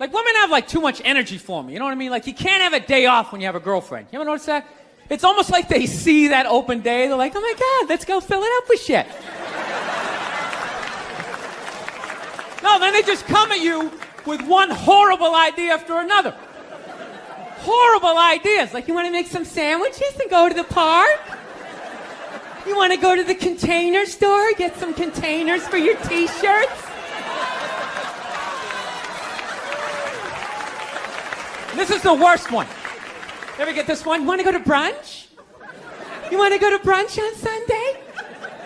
Like, women have, like, too much energy for me. You know what I mean? Like, you can't have a day off when you have a girlfriend. You ever notice that? It's almost like they see that open day. They're like, oh, my God, let's go fill it up with shit. No, then they just come at you with one horrible idea after another. Horrible ideas. Like, you want to make some sandwiches and go to the park? You want to go to the container store, get some containers for your T-shirts? This is the worst one. Ever get this one? You want to go to brunch? You want to go to brunch on Sunday?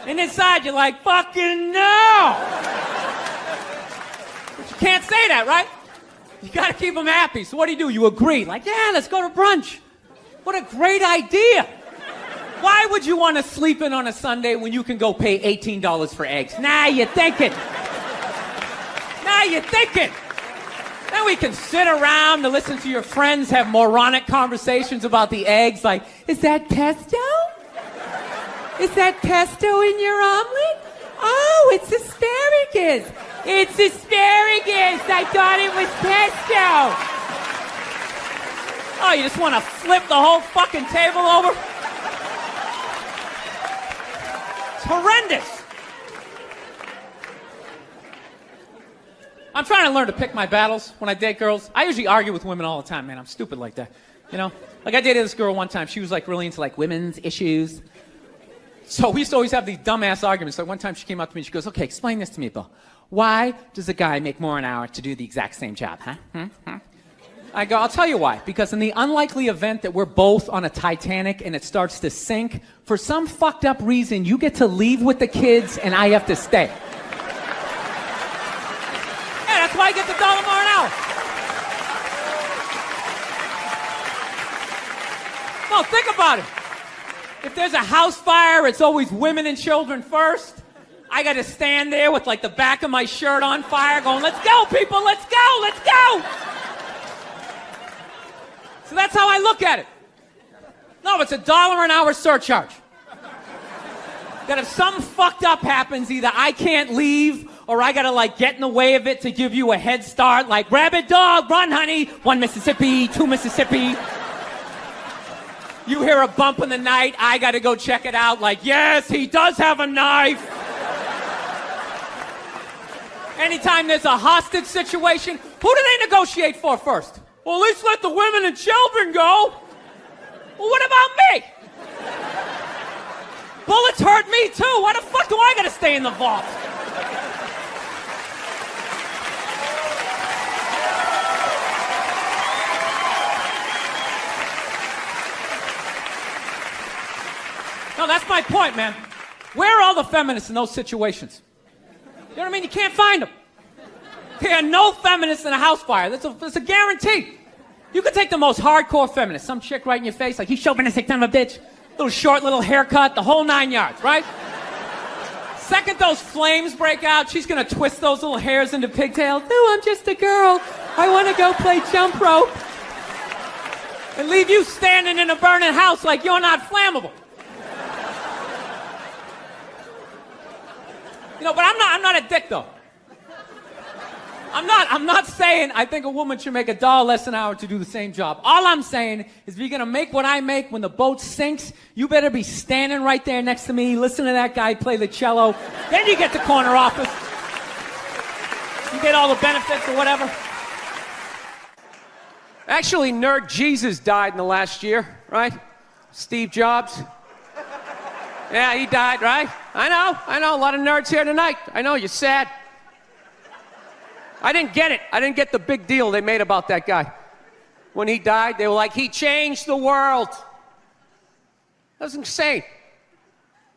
And inside you're like, fucking no! But you can't say that, right? You gotta keep them happy. So what do? You agree. Like, yeah, let's go to brunch. What a great idea. Why would you want to sleep in on a Sunday when you can go pay $18 for eggs? Now you're thinking. Now you're thinking. Then we can sit around and listen to your friends have moronic conversations about the eggs. Like, is that pesto? Is that pesto in your omelet? Oh, it's asparagus. It's asparagus. I thought it was pesto. Oh, you just want to flip the whole fucking table over? It's horrendous. I'm trying to learn to pick my battles when I date girls. I usually argue with women all the time, man. I'm stupid like that. You know? Like, I dated this girl one time. She was, like, really into, like, women's issues. So we used to always have these dumbass arguments. So one time she came up to me and she goes, okay, explain this to me, Bill. Why does a guy make more an hour to do the exact same job, huh? I go, I'll tell you why. Because in the unlikely event that we're both on a Titanic and it starts to sink, for some fucked up reason, you get to leave with the kids and I have to stay. Yeah, that's why I get the $1 more an hour. No, think about it. If there's a house fire, it's always women and children first. I got to stand there with, like, the back of my shirt on fire going, let's go, people, let's go, let's go. So that's how I look at it. No, it's $1 an hour surcharge. That if something fucked up happens, either I can't leave or I got to, like, get in the way of it to give you a head start, like, rabid dog, run, honey, 1 Mississippi, 2 Mississippi. You hear a bump in the night, I got to go check it out, like, yes, he does have a knife. Anytime there's a hostage situation, who do they negotiate for first? Well, at least let the women and children go. Well, what about me? Bullets hurt me too. Why the fuck do I gotta stay in the vault? No, that's my point, man. Where are all the feminists in those situations? You know what I mean? You can't find them. There are no feminists in a house fire. That's a guarantee. You could take the most hardcore feminist, some chick right in your face, like, he's chauvinistic son of a bitch, little short, little haircut, the whole 9 yards, right? Second those flames break out, she's gonna twist those little hairs into pigtails. No, I'm just a girl. I want to go play jump rope. And leave you standing in a burning house like you're not flammable. You know, but I'm not a dick, though. I'm not saying I think a woman should make $1 less an hour to do the same job. All I'm saying is if you're gonna make what I make when the boat sinks, you better be standing right there next to me, listen to that guy play the cello. Then you get the corner office. You get all the benefits or whatever. Actually, Nerd Jesus died in the last year, right? Steve Jobs. Yeah, he died, right? I know, a lot of nerds here tonight. I know, you're sad. I didn't get it. I didn't get the big deal they made about that guy. When he died, they were like, he changed the world. That was insane.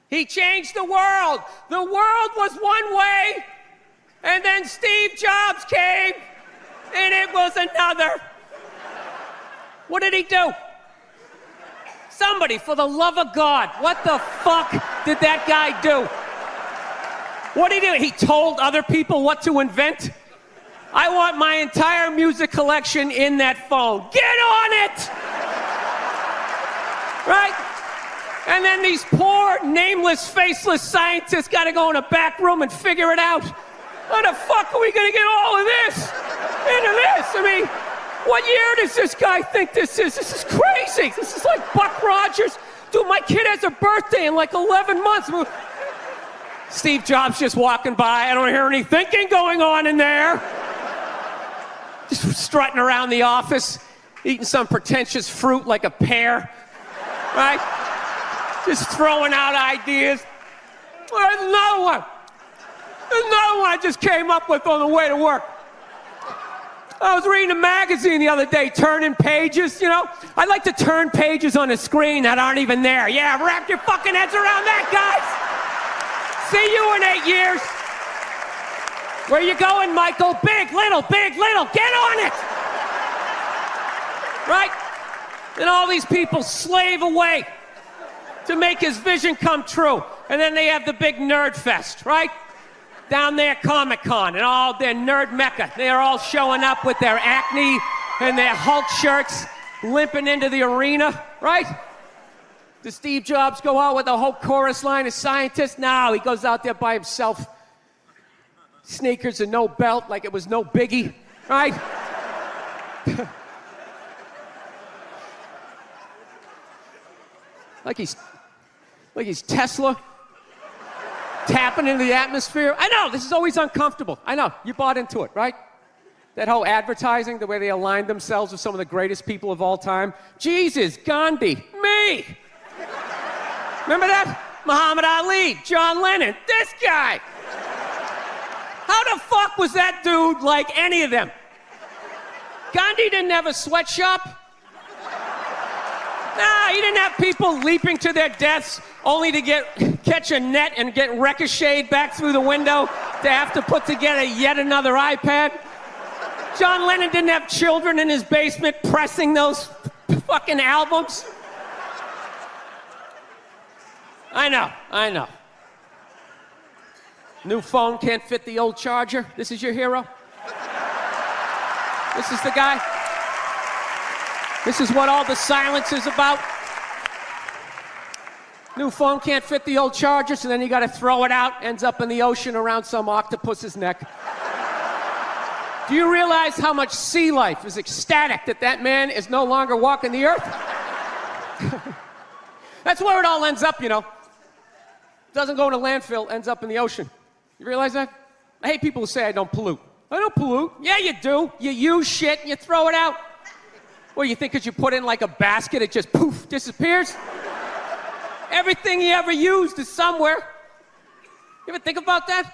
He changed the world. The world was one way, and then Steve Jobs came, and it was another. What did he do? Somebody, for the love of God, what the fuck did that guy do? What did he do? He told other people what to invent? I want my entire music collection in that phone. Get on it! Right? And then these poor, nameless, faceless scientists got to go in a back room and figure it out. How the fuck are we going to get all of this into this? I mean, what year does this guy think this is? This is crazy. This is like Buck Rogers. Dude, my kid has a birthday in like 11 months. Steve Jobs just walking by. I don't hear any thinking going on in there. Just strutting around the office, eating some pretentious fruit like a pear, right? Just throwing out ideas. There's another one. There's another one I just came up with on the way to work. I was reading a magazine the other day, turning pages, you know? I like to turn pages on a screen that aren't even there. Yeah, wrap your fucking heads around that, guys. See you in 8 years. Where you going, Michael? Big, little, get on it! Right? And all these people slave away to make his vision come true. And then they have the big nerd fest, right? Down there, Comic-Con, and all their nerd mecca. They're all showing up with their Acne and their Hulk shirts, limping into the arena, right? Does Steve Jobs go out with a whole chorus line of scientists? No, he goes out there by himself. Sneakers and no belt, like it was no biggie, right? like he's Tesla. Tapping into the atmosphere. I know, this is always uncomfortable. I know, you bought into it, right? That whole advertising, the way they aligned themselves with some of the greatest people of all time. Jesus, Gandhi, me. Remember that? Muhammad Ali, John Lennon, this guy. How the fuck was that dude like any of them? Gandhi didn't have a sweatshop. Nah, he didn't have people leaping to their deaths only to catch a net and get ricocheted back through the window to have to put together yet another iPad. John Lennon didn't have children in his basement pressing those fucking albums. I know. New phone can't fit the old charger. This is your hero? This is the guy? This is what all the silence is about? New phone can't fit the old charger, so then you gotta throw it out, ends up in the ocean around some octopus's neck. Do you realize how much sea life is ecstatic that that man is no longer walking the earth? That's where it all ends up, you know. Doesn't go in a landfill, ends up in the ocean. You realize that? I hate people who say I don't pollute. I don't pollute. Yeah, you do. You use shit and you throw it out. Well, you think because you put it in like a basket, it just poof, disappears? Everything you ever used is somewhere. You ever think about that?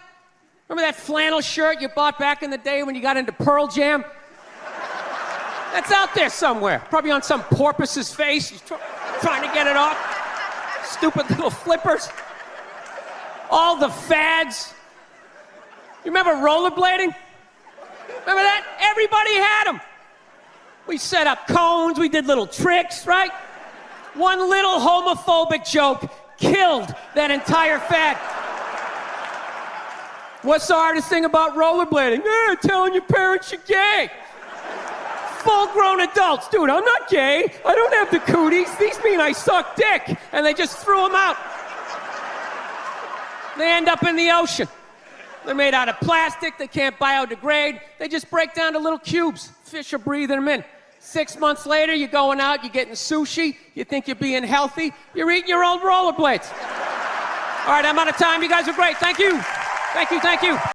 Remember that flannel shirt you bought back in the day when you got into Pearl Jam? That's out there somewhere. Probably on some porpoise's face. He's trying to get it off. Stupid little flippers. All the fads. You remember rollerblading? Remember that? Everybody had them. We set up cones, we did little tricks, right? One little homophobic joke killed that entire fad. What's the hardest thing about rollerblading? Telling your parents you're gay. Full-grown adults. Dude, I'm not gay. I don't have the cooties. These mean I suck dick. And they just threw them out. They end up in the ocean. They're made out of plastic. They can't biodegrade. They just break down to little cubes. Fish are breathing them in. 6 months later, you're going out, you're getting sushi, you think you're being healthy, you're eating your old rollerblades. All right, I'm out of time. You guys are great. Thank you. Thank you.